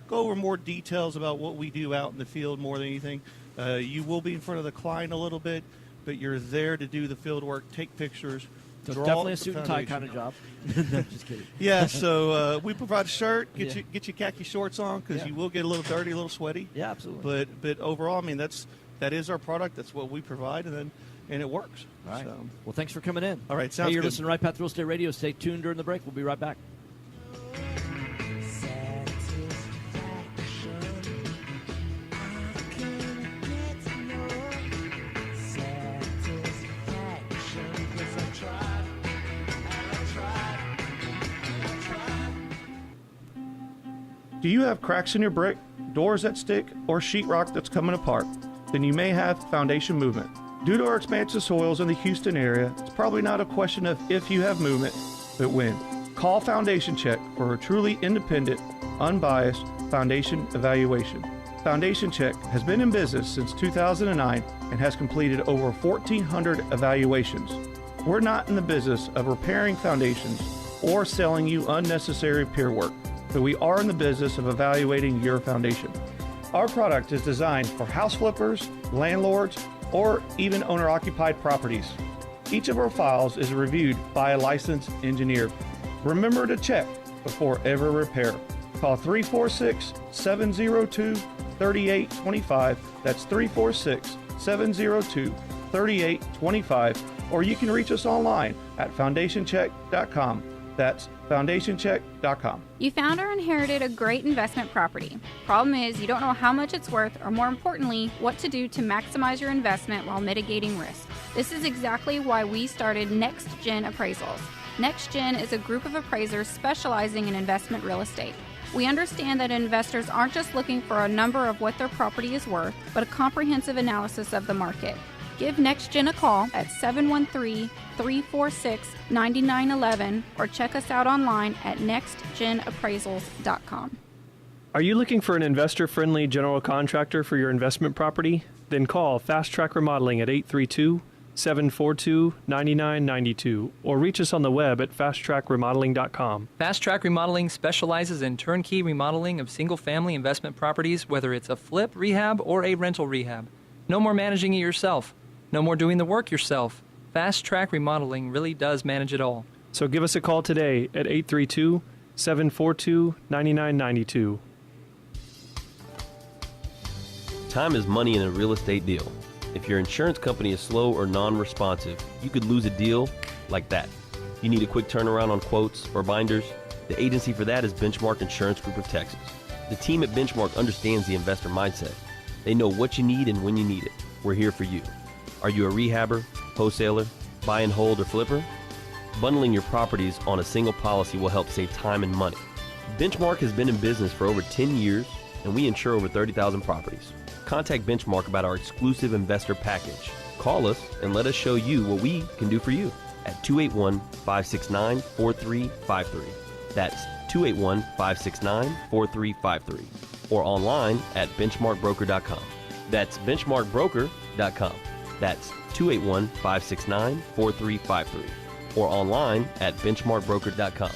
[SPEAKER 12] go over more details about what we do out in the field more than anything. You will be in front of the client a little bit, but you're there to do the field work, take pictures.
[SPEAKER 3] So it's definitely a suit and tie kind of job. No, just kidding.
[SPEAKER 12] Yeah, so we provide a shirt, get your khaki shorts on because you will get a little dirty, a little sweaty.
[SPEAKER 3] Yeah, absolutely.
[SPEAKER 12] But overall, I mean, that is our product. That's what we provide, and it works.
[SPEAKER 3] All right.
[SPEAKER 12] So.
[SPEAKER 3] Well, thanks for coming in.
[SPEAKER 12] All right, sounds
[SPEAKER 3] good. You're
[SPEAKER 12] good.
[SPEAKER 3] listening to Right Path Real Estate Radio. Stay tuned during the break. We'll be right back.
[SPEAKER 5] Do you have cracks in your brick, doors that stick, or sheetrock that's coming apart? Then you may have foundation movement. Due to our expansive soils in the Houston area, it's probably not a question of if you have movement, but when. Call Foundation Check for a truly independent, unbiased foundation evaluation. Foundation Check has been in business since 2009 and has completed over 1,400 evaluations. We're not in the business of repairing foundations or selling you unnecessary pier work. but we are in the business of evaluating your foundation. Our product is designed for house flippers, landlords, or even owner-occupied properties. Each of our files is reviewed by a licensed engineer. Remember to check before every repair. Call 346-702-3825. That's 346-702-3825. Or you can reach us online at foundationcheck.com. That's foundationcheck.com.
[SPEAKER 13] You found or inherited a great investment property. Problem is, you don't know how much it's worth, or more importantly, what to do to maximize your investment while mitigating risk. This is exactly why we started Next Gen Appraisals. Next Gen is a group of appraisers specializing in investment real estate. We understand that investors aren't just looking for a number of what their property is worth, but a comprehensive analysis of the market. Give NextGen a call at 713-346-9911 or check us out online at nextgenappraisals.com.
[SPEAKER 8] Are you looking for an investor-friendly general contractor for your investment property? Then call Fast Track Remodeling at 832-742-9992 or reach us on the web at fasttrackremodeling.com.
[SPEAKER 9] Fast Track Remodeling specializes in turnkey remodeling of single-family investment properties, whether it's a flip, rehab, or a rental rehab. No more managing it yourself. No more doing the work yourself. Fast Track Remodeling really does manage it all.
[SPEAKER 8] So give us a call today at 832-742-9992.
[SPEAKER 4] Time is money in a real estate deal. If your insurance company is slow or non-responsive, you could lose a deal like that. You need a quick turnaround on quotes or binders? The agency for that is Benchmark Insurance Group of Texas. The team at Benchmark understands the investor mindset. They know what you need and when you need it. We're here for you. Are you a rehabber, wholesaler, buy and hold, or flipper? Bundling your properties on a single policy will help save time and money. Benchmark has been in business for over 10 years, and we insure over 30,000 properties. Contact Benchmark about our exclusive investor package. Call us and let us show you what we can do for you at 281-569-4353. That's 281-569-4353. Or online at benchmarkbroker.com. That's benchmarkbroker.com. That's 281-569-4353. Or online at benchmarkbroker.com.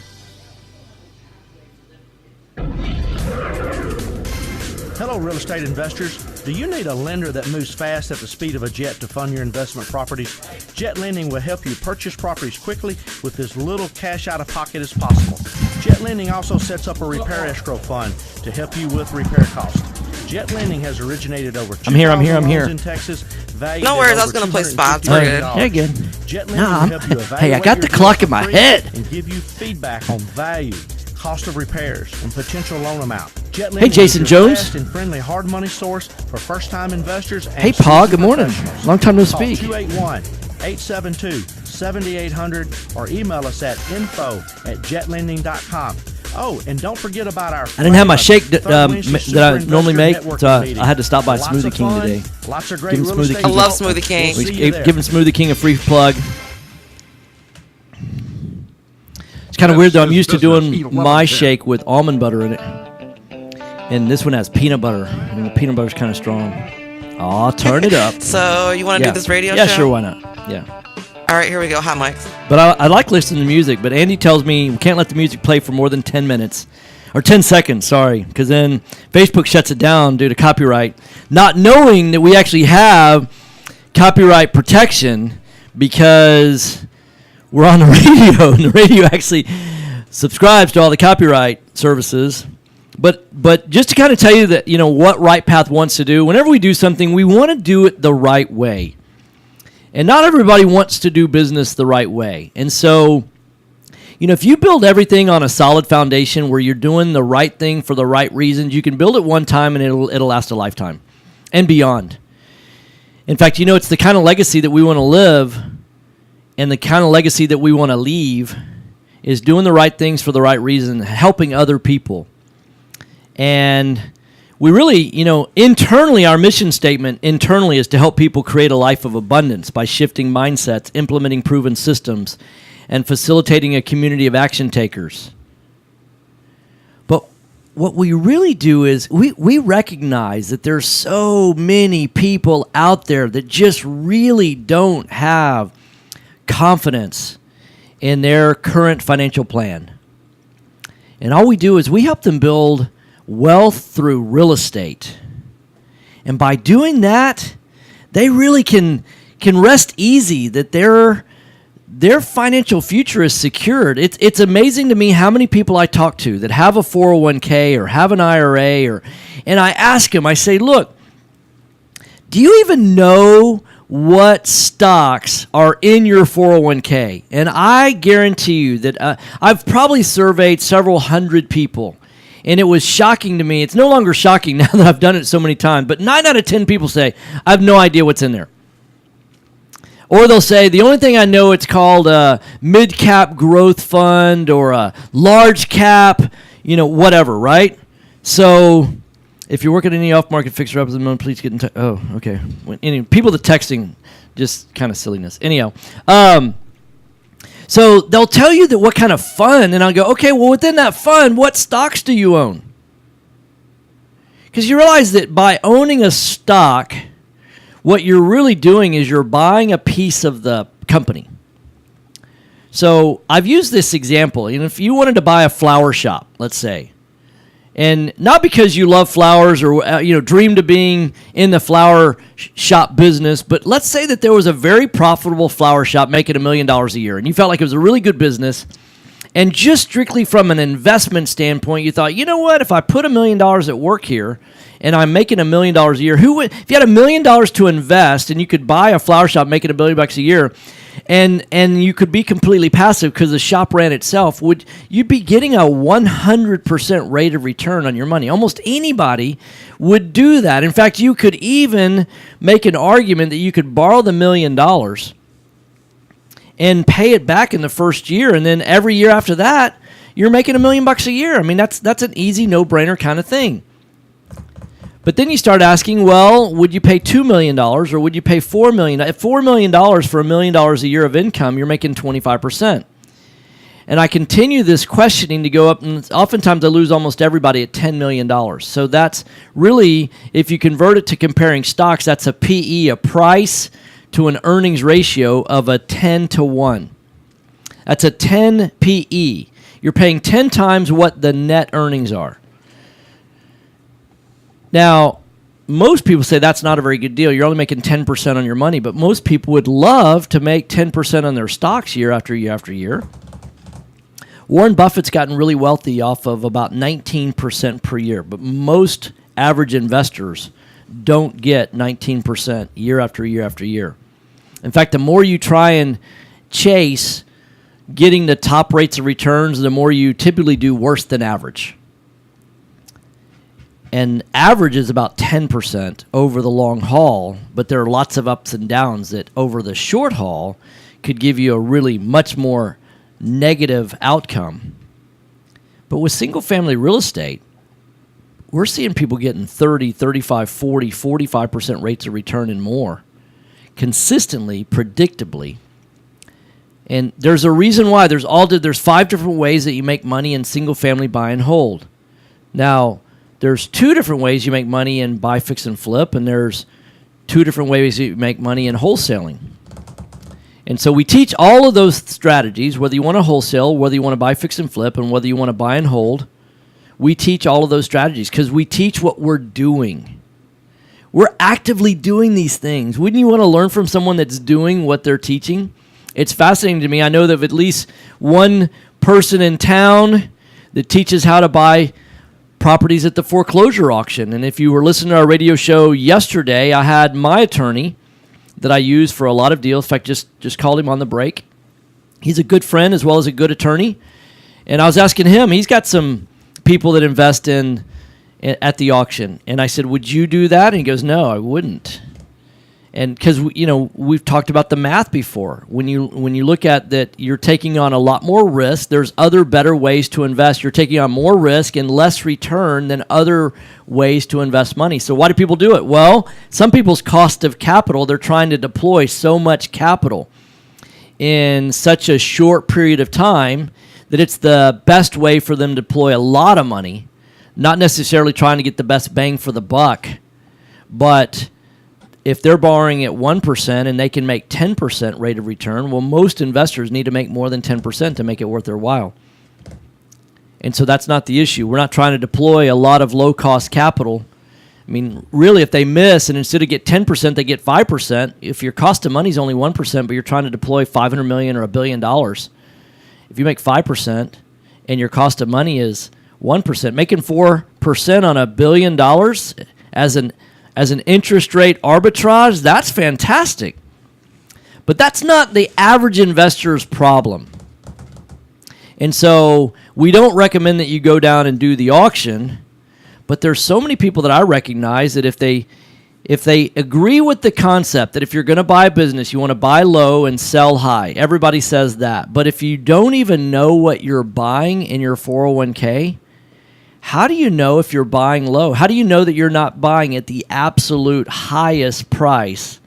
[SPEAKER 10] Hello, real estate investors. Do you need a lender that moves fast at the speed of a jet to fund your investment properties? Jet Lending will help you purchase properties quickly with as little cash out of pocket as possible. Jet Lending also sets up a repair escrow fund to help you with repair costs. Jet Lending has originated over 2,000 loans in Texas.
[SPEAKER 7] No worries, I was going to play spots. We're good.
[SPEAKER 3] You're good.
[SPEAKER 10] Jet Lending will help you evaluate
[SPEAKER 3] Hey, I got the
[SPEAKER 10] your
[SPEAKER 3] clock
[SPEAKER 10] deal
[SPEAKER 3] in my
[SPEAKER 10] for free
[SPEAKER 3] head.
[SPEAKER 10] and give you feedback on value, cost of repairs, and potential loan amount. Jet
[SPEAKER 3] Hey, Jason
[SPEAKER 10] is your
[SPEAKER 3] Jones.
[SPEAKER 10] fast and friendly hard money source for first-time investors and
[SPEAKER 3] Hey, Pa, good morning.
[SPEAKER 10] professionals.
[SPEAKER 3] Long time no
[SPEAKER 10] Call
[SPEAKER 3] speak.
[SPEAKER 10] 281-872-7800 or email us at info@jetlending.com. Oh, and don't forget about our
[SPEAKER 3] I didn't have my shake that
[SPEAKER 10] Third Wednesday
[SPEAKER 3] that I
[SPEAKER 10] Super
[SPEAKER 3] normally make,
[SPEAKER 10] Investor
[SPEAKER 3] so I
[SPEAKER 10] Networking
[SPEAKER 3] had to stop by
[SPEAKER 10] Lots of
[SPEAKER 3] Smoothie King
[SPEAKER 10] fun,
[SPEAKER 3] today.
[SPEAKER 10] Lots of great
[SPEAKER 3] Give him
[SPEAKER 10] real
[SPEAKER 3] Smoothie
[SPEAKER 10] estate
[SPEAKER 3] King.
[SPEAKER 7] I love
[SPEAKER 10] development.
[SPEAKER 7] Smoothie King.
[SPEAKER 10] We'll see you there.
[SPEAKER 3] Giving Smoothie King a free plug. It's kind of weird though. I'm used to doing my shake with almond butter in it, and this one has peanut butter, and the peanut butter's kind of strong. Aw, turn it up.
[SPEAKER 7] So, you want to do this radio show?
[SPEAKER 3] Yeah, sure, why not? Yeah.
[SPEAKER 7] All right, here we go. Hot mics.
[SPEAKER 3] But I like listening to music, but Andy tells me we can't let the music play for more than 10 minutes. Or 10 seconds, sorry, because then Facebook shuts it down due to copyright, not knowing that we actually have copyright protection because we're on the radio, and the radio actually subscribes to all the copyright services. But just to kind of tell you that, you know, what Right Path wants to do, whenever we do something, we want to do it the right way. And not everybody wants to do business the right way. And so, you know, if you build everything on a solid foundation where you're doing the right thing for the right reasons, you can build it one time and it'll last a lifetime and beyond. In fact, you know, it's the kind of legacy that we want to live, and the kind of legacy that we want to leave is doing the right things for the right reason, helping other people. And we really, you know, internally, our mission statement internally is to help people create a life of abundance by shifting mindsets, implementing proven systems, and facilitating a community of action takers. But what we really do is we recognize that there's so many people out there that just really don't have confidence in their current financial plan. And all we do is we help them build wealth through real estate. And by doing that, they really can rest easy that their financial future is secured. It's amazing to me how many people I talk to that have a 401k or have an IRA, and I ask them, I say, look, do you even know what stocks are in your 401k? And I guarantee you that I've probably surveyed several hundred people, and it was shocking to me. It's no longer shocking now that I've done it so many times, but 9 out of 10 people say, I have no idea what's in there. Or they'll say, the only thing I know, it's called a mid-cap growth fund or a large cap, whatever, right? So if you're working in any off-market fixer up at the moment, please get in touch. Oh, okay. People that texting, just kind of silliness. Anyhow, so they'll tell you that what kind of fund, and I'll go, okay, well, within that fund, what stocks do you own? Because you realize that by owning a stock, what you're really doing is you're buying a piece of the company. So I've used this example. If you wanted to buy a flower shop, let's say, and not because you love flowers or dreamed of being in the flower shop business, but let's say that there was a very profitable flower shop making $1 million a year, and you felt like it was a really good business, and just strictly from an investment standpoint, you thought, you know what, if I put $1 million at work here, and I'm making $1 million a year, if you had $1 million to invest, and you could buy a flower shop making $1 million a year, and you could be completely passive because the shop ran itself, you'd be getting a 100% rate of return on your money. Almost anybody would do that. In fact, you could even make an argument that you could borrow the $1 million and pay it back in the first year, and then every year after that, you're making $1 million a year. I mean, that's an easy, no-brainer kind of thing. But then you start asking, well, would you pay $2 million or would you pay $4 million? At $4 million for $1 million a year of income, you're making 25%. And I continue this questioning to go up, and oftentimes I lose almost everybody at $10 million. So that's really, if you convert it to comparing stocks, that's a PE, a price to an earnings ratio of a 10 to 1. That's a 10 PE. You're paying 10 times what the net earnings are. Now, most people say that's not a very good deal. You're only making 10% on your money, but most people would love to make 10% on their stocks year after year after year. Warren Buffett's gotten really wealthy off of about 19% per year, but most average investors don't get 19% year after year after year. In fact, the more you try and chase getting the top rates of returns, the more you typically do worse than average. And average is about 10% over the long haul, but there are lots of ups and downs that over the short haul could give you a really much more negative outcome. But with single-family real estate, we're seeing people getting 30, 35, 40, 45% rates of return and more consistently, predictably. And there's a reason why. There's 5 different ways that you make money in single-family buy and hold. Now, there's 2 different ways you make money in buy, fix, and flip, and there's 2 different ways you make money in wholesaling. And so we teach all of those strategies, whether you want to wholesale, whether you want to buy, fix, and flip, and whether you want to buy and hold. We teach all of those strategies because we teach what we're doing. We're actively doing these things. Wouldn't you want to learn from someone that's doing what they're teaching? It's fascinating to me. I know that at least one person in town that teaches how to buy properties at the foreclosure auction. And if you were listening to our radio show yesterday, I had my attorney that I use for a lot of deals. In fact, just called him on the break. He's a good friend as well as a good attorney. And I was asking him, he's got some people that invest in at the auction. And I said, would you do that? And he goes, no, I wouldn't. And because we've talked about the math before. When you look at that, you're taking on a lot more risk. There's other better ways to invest. You're taking on more risk and less return than other ways to invest money. So why do people do it? Well, some people's cost of capital, they're trying to deploy so much capital in such a short period of time that it's the best way for them to deploy a lot of money, not necessarily trying to get the best bang for the buck, but if they're borrowing at 1% and they can make 10% rate of return, well, most investors need to make more than 10% to make it worth their while. And so that's not the issue. We're not trying to deploy a lot of low-cost capital. I mean, really, if they miss and instead of get 10%, they get 5%, if your cost of money is only 1%, but you're trying to deploy $500 million or $1 billion, if you make 5% and your cost of money is 1%, making 4% on $1 billion as an interest rate arbitrage, that's fantastic. But that's not the average investor's problem. And so we don't recommend that you go down and do the auction, but there's so many people that I recognize that if they agree with the concept that if you're going to buy a business, you want to buy low and sell high. Everybody says that. But if you don't even know what you're buying in your 401k, how do you know if you're buying low? How do you know that you're not buying at the absolute highest price?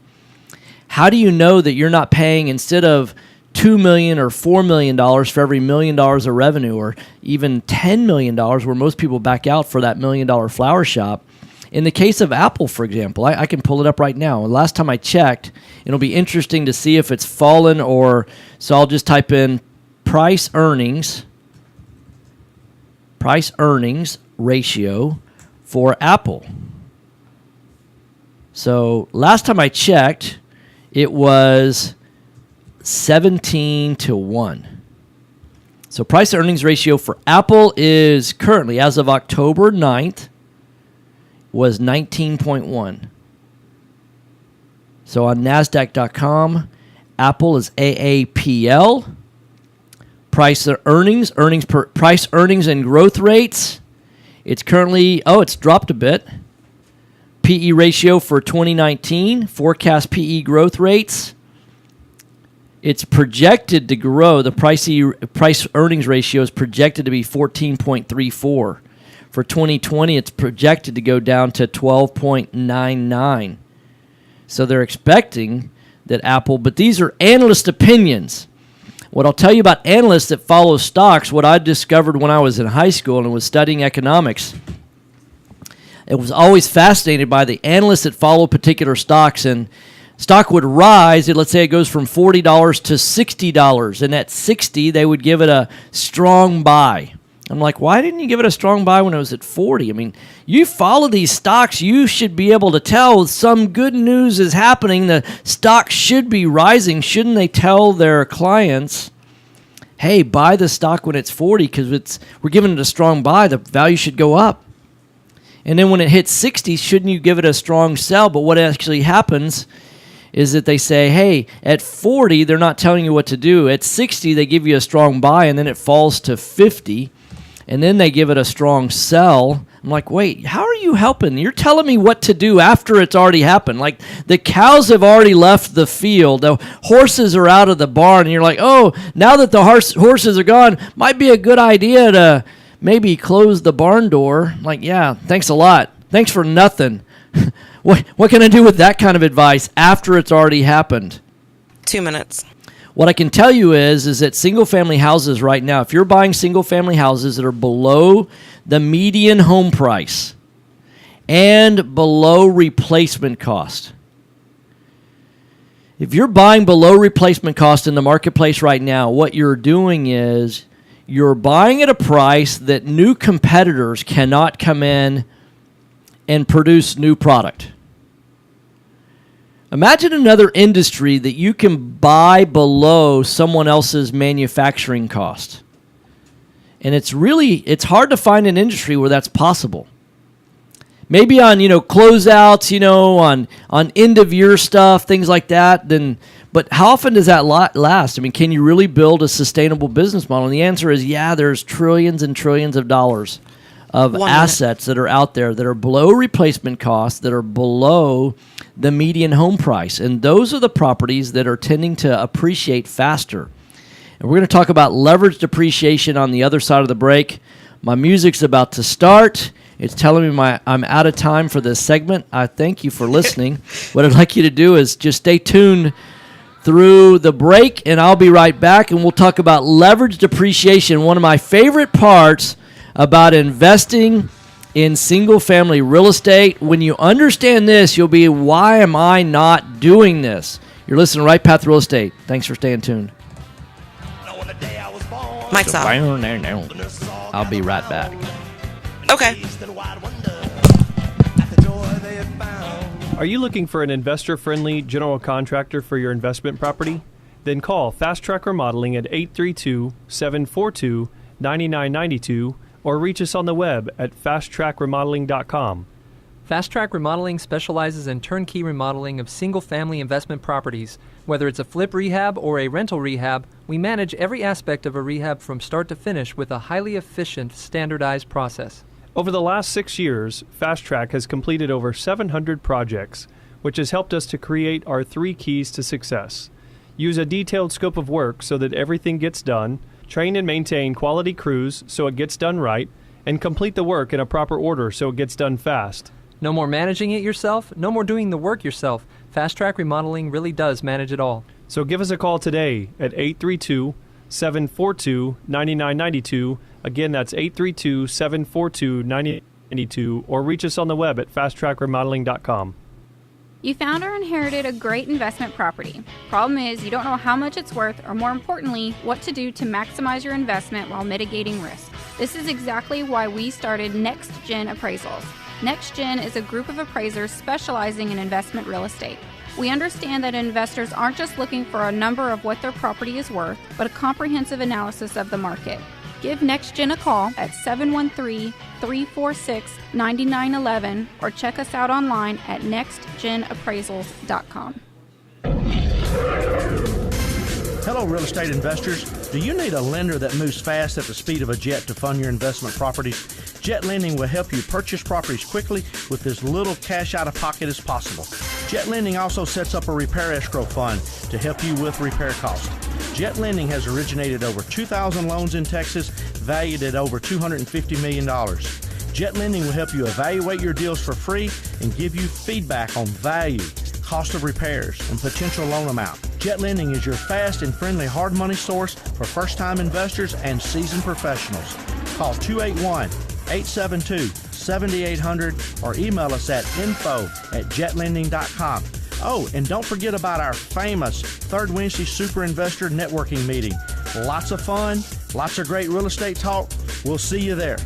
[SPEAKER 3] How do you know that you're not paying, instead of $2 million or $4 million for every $1 million of revenue, or even $10 million, where most people back out for that $1 million flower shop? In the case of Apple, for example, I can pull it up right now. Last time I checked, it'll be interesting to see if it's fallen or, so I'll just type in price earnings ratio for Apple. So last time I checked, it was 17-1. So price earnings ratio for Apple is currently, as of October 9th, was 19.1. So on NASDAQ.com, Apple is AAPL. Price earnings and growth rates. It's currently, it's dropped a bit. PE ratio for 2019, forecast PE growth rates. It's projected to grow. The price earnings ratio is projected to be 14.34. For 2020, it's projected to go down to 12.99. So they're expecting that Apple, but these are analyst opinions. What I'll tell you about analysts that follow stocks, what I discovered when I was in high school and was studying economics, it was always fascinated by the analysts that follow particular stocks, and stock would rise. Let's say it goes from $40 to $60, and at 60, they would give it a strong buy. I'm like, why didn't you give it a strong buy when it was at 40? I mean, you follow these stocks, you should be able to tell some good news is happening. The stock should be rising. Shouldn't they tell their clients, hey, buy the stock when it's 40 because we're giving it a strong buy. The value should go up. And then when it hits 60, shouldn't you give it a strong sell? But what actually happens is that they say, hey, at 40, they're not telling you what to do. At 60, they give you a strong buy, and then it falls to 50. And then they give it a strong sell. I'm like, wait, how are you helping? You're telling me what to do after it's already happened. Like, the cows have already left the field. The horses are out of the barn. And you're like, oh, now that the horses are gone, might be a good idea to maybe close the barn door. I'm like, yeah, thanks a lot. Thanks for nothing. What can I do with that kind of advice after it's already happened?
[SPEAKER 7] 2 minutes.
[SPEAKER 3] What I can tell you is that single-family houses right now, if you're buying single-family houses that are below the median home price and below replacement cost, if you're buying below replacement cost in the marketplace right now, what you're doing is you're buying at a price that new competitors cannot come in and produce new product. Imagine another industry that you can buy below someone else's manufacturing cost. And it's hard to find an industry where that's possible. Maybe on, closeouts, on end of year stuff, things like that, but how often does that last? I mean, can you really build a sustainable business model? And the answer is, yeah, there's trillions and trillions of dollars of assets that are out there that are below replacement costs, that are below the median home price. And those are the properties that are tending to appreciate faster. And we're going to talk about leveraged appreciation on the other side of the break. My music's about to start. It's telling me I'm out of time for this segment. I thank you for listening. What I'd like you to do is just stay tuned through the break, and I'll be right back, and we'll talk about leveraged appreciation, one of my favorite parts about investing in single-family real estate. When you understand this, you'll be, why am I not doing this? You're listening to Right Path Real Estate. Thanks for staying tuned.
[SPEAKER 7] Mike's off.
[SPEAKER 3] I'll be right back.
[SPEAKER 7] Okay.
[SPEAKER 8] Are you looking for an investor-friendly general contractor for your investment property? Then call Fast Track Remodeling at 832-742-9992 or reach us on the web at fasttrackremodeling.com.
[SPEAKER 9] Fast Track Remodeling specializes in turnkey remodeling of single-family investment properties. Whether it's a flip rehab or a rental rehab, we manage every aspect of a rehab from start to finish with a highly efficient, standardized process.
[SPEAKER 8] Over the last 6 years, Fast Track has completed over 700 projects, which has helped us to create our 3 keys to success. Use a detailed scope of work so that everything gets done, train and maintain quality crews so it gets done right, and complete the work in a proper order so it gets done fast.
[SPEAKER 9] No more managing it yourself, no more doing the work yourself. Fast Track Remodeling really does manage it all.
[SPEAKER 8] So give us a call today at 832-742-9992. Again, that's 832-742-9992, or reach us on the web at fasttrackremodeling.com.
[SPEAKER 13] You found or inherited a great investment property. Problem is, you don't know how much it's worth, or more importantly, what to do to maximize your investment while mitigating risk. This is exactly why we started Next Gen Appraisals. Next Gen is a group of appraisers specializing in investment real estate. We understand that investors aren't just looking for a number of what their property is worth, but a comprehensive analysis of the market. Give Next Gen a call at 713-346-9911 or check us out online at nextgenappraisals.com.
[SPEAKER 10] Hello, real estate investors. Do you need a lender that moves fast at the speed of a jet to fund your investment properties? Jet Lending will help you purchase properties quickly with as little cash out of pocket as possible. Jet Lending also sets up a repair escrow fund to help you with repair costs. Jet Lending has originated over 2,000 loans in Texas, valued at over $250 million. Jet Lending will help you evaluate your deals for free and give you feedback on value, cost of repairs, and potential loan amount. Jet Lending is your fast and friendly hard money source for first-time investors and seasoned professionals. Call 281-872-7800 or email us at info@jetlending.com. Oh, and don't forget about our famous Third Wednesday Super Investor Networking Meeting. Lots of fun, lots of great real estate talk. We'll see you there.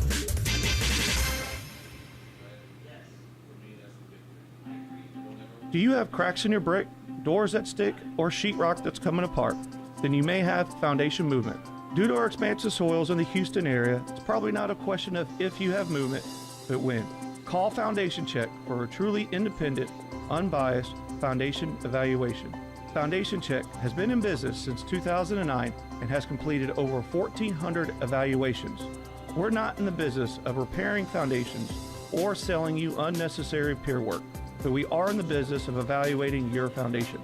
[SPEAKER 5] Do you have cracks in your brick, doors that stick, or sheetrock that's coming apart? Then you may have foundation movement. Due to our expansive soils in the Houston area, it's probably not a question of if you have movement, but when. Call Foundation Check for a truly independent, unbiased foundation evaluation. Foundation Check has been in business since 2009 and has completed over 1,400 evaluations. We're not in the business of repairing foundations or selling you unnecessary peer work, but we are in the business of evaluating your foundation.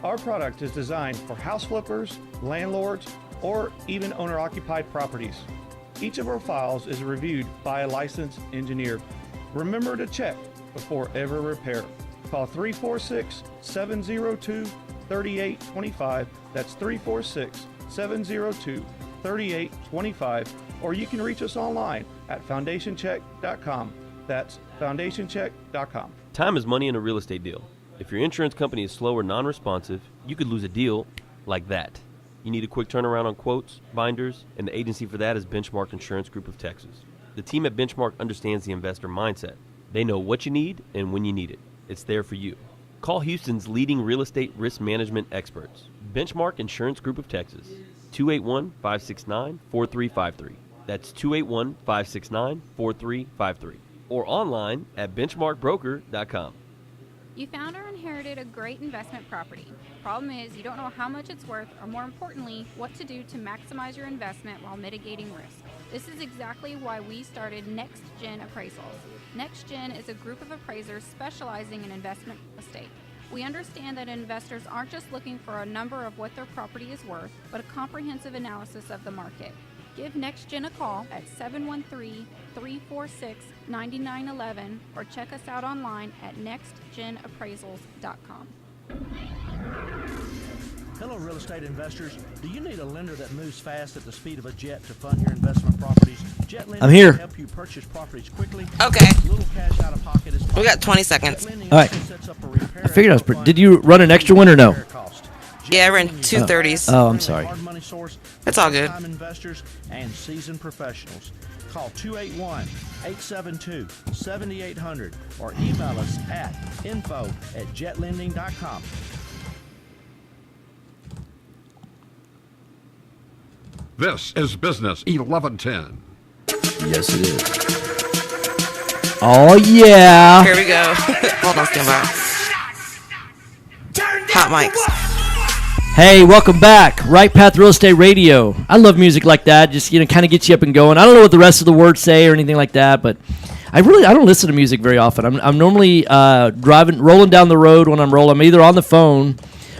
[SPEAKER 5] Our product is designed for house flippers, landlords, or even owner-occupied properties. Each of our files is reviewed by a licensed engineer. Remember to check before every repair. Call 346-702-3825. That's 346-702-3825. Or you can reach us online at foundationcheck.com. That's foundationcheck.com.
[SPEAKER 4] Time is money in a real estate deal. If your insurance company is slow or non-responsive, you could lose a deal like that. You need a quick turnaround on quotes, binders, and the agency for that is Benchmark Insurance Group of Texas. The team at Benchmark understands the investor mindset. They know what you need and when you need it. It's there for you. Call Houston's leading real estate risk management experts, Benchmark Insurance Group of Texas, 281-569-4353. That's 281-569-4353. Or online at benchmarkbroker.com.
[SPEAKER 13] You found or inherited a great investment property. Problem is, you don't know how much it's worth, or more importantly, what to do to maximize your investment while mitigating risk. This is exactly why we started Next Gen Appraisals. Next Gen is a group of appraisers specializing in investment real estate. We understand that investors aren't just looking for a number of what their property is worth, but a comprehensive analysis of the market. Give Next Gen a call at 713-346-9911 or check us out online at nextgenappraisals.com.
[SPEAKER 10] Hello, real estate investors. Do you need a lender that moves fast at the speed of a jet to fund your investment properties? Jet Lending
[SPEAKER 3] I'm here.
[SPEAKER 10] can help you purchase properties quickly.
[SPEAKER 7] Okay.
[SPEAKER 10] Little cash out of pocket is
[SPEAKER 7] We got 20 seconds.
[SPEAKER 3] All right. I figured I was. Did you run an extra one or no?
[SPEAKER 7] Yeah, we're in 230s.
[SPEAKER 3] Oh, I'm sorry.
[SPEAKER 10] Hard money source.
[SPEAKER 7] It's all good.
[SPEAKER 10] Time investors and seasoned professionals. Call 281-872-7800 or email us at info@jetlending.com.
[SPEAKER 11] This is Business 1110.
[SPEAKER 2] Yes, it is.
[SPEAKER 3] Oh, yeah.
[SPEAKER 7] Here we go. Hold on, stand by. Hot mics.
[SPEAKER 3] Hey, welcome back. Right Path Real Estate Radio. I love music like that. Just, kind of gets you up and going. I don't know what the rest of the words say or anything like that, but I don't listen to music very often. I'm normally rolling down the road when I'm rolling. I'm either on the phone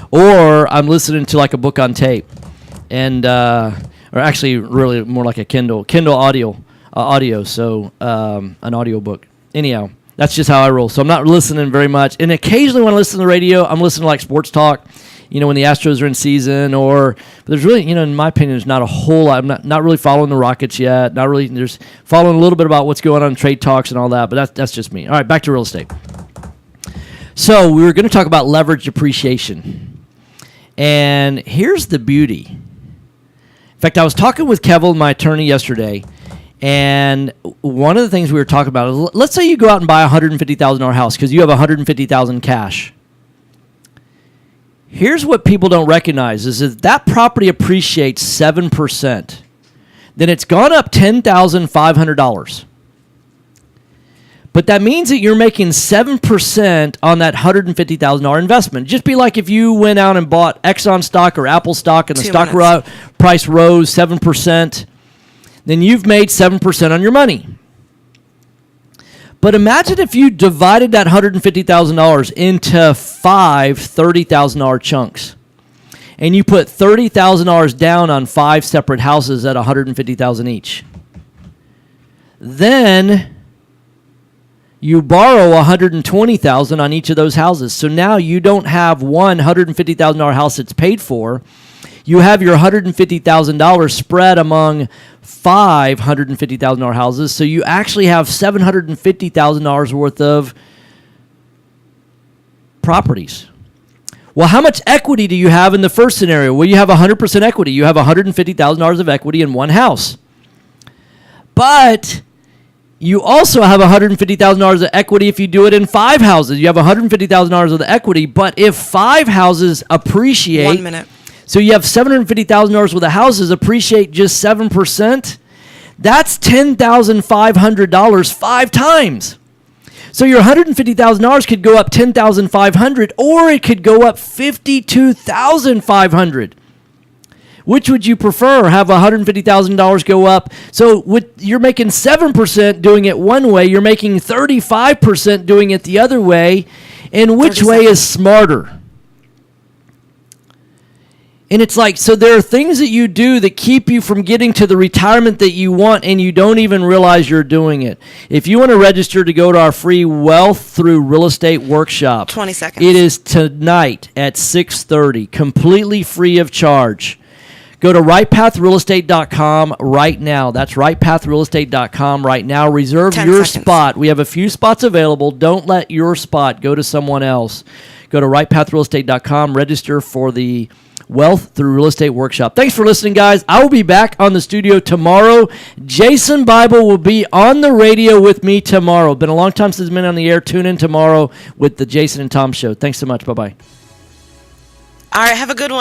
[SPEAKER 3] or I'm listening to like a book on tape. And, or actually really more like a Kindle audio. So, an audio book. Anyhow, that's just how I roll. So I'm not listening very much. And occasionally when I listen to the radio, I'm listening to like sports talk. When the Astros are in season, but there's really, in my opinion, there's not a whole lot. I'm not really following the Rockets yet. Not really. There's following a little bit about what's going on in trade talks and all that, but that's just me. All right, back to real estate. So we were going to talk about leverage appreciation, and here's the beauty. In fact, I was talking with Kevin, my attorney, yesterday, and one of the things we were talking about is, let's say you go out and buy a $150,000 house because you have $150,000 cash. Here's what people don't recognize is if that property appreciates 7%, then it's gone up $10,500. But that means that you're making 7% on that $150,000 investment. Just be like if you went out and bought Exxon stock or Apple stock and the stock price rose 7%, then you've made 7% on your money. But imagine if you divided that $150,000 into 5 $30,000 chunks, and you put $30,000 down on 5 separate houses at $150,000 each. Then you borrow $120,000 on each of those houses. So now you don't have one $150,000 house that's paid for. You have your $150,000 spread among 5 $150,000 houses, so you actually have $750,000 worth of properties. Well, how much equity do you have in the first scenario? Well, you have 100% equity. You have $150,000 of equity in one house. But you also have $150,000 of equity if you do it in 5 houses. You have $150,000 of the equity, but if 5 houses appreciate...
[SPEAKER 7] 1 minute.
[SPEAKER 3] So you have $750,000 worth of houses appreciate just 7%. That's $10,500 5 times. So your $150,000 could go up $10,500, or it could go up $52,500. Which would you prefer? Have $150,000 go up? So you're making 7% doing it one way. You're making 35% doing it the other way. And which way is smarter? And it's like, so there are things that you do that keep you from getting to the retirement that you want, and you don't even realize you're doing it. If you want to register to go to our free Wealth Through Real Estate workshop,
[SPEAKER 7] 20 seconds.
[SPEAKER 3] It is tonight at 6:30, completely free of charge. Go to rightpathrealestate.com right now. That's rightpathrealestate.com right now. Reserve your spot. We have a few spots available. Don't let your spot go to someone else. Go to rightpathrealestate.com. Register for the Wealth Through Real Estate workshop. Thanks for listening, guys. I will be back on the studio tomorrow. Jason Bible will be on the radio with me tomorrow. Been a long time since I've been on the air. Tune in tomorrow with the Jason and Tom Show. Thanks so much. Bye-bye.
[SPEAKER 7] All right, have a good one.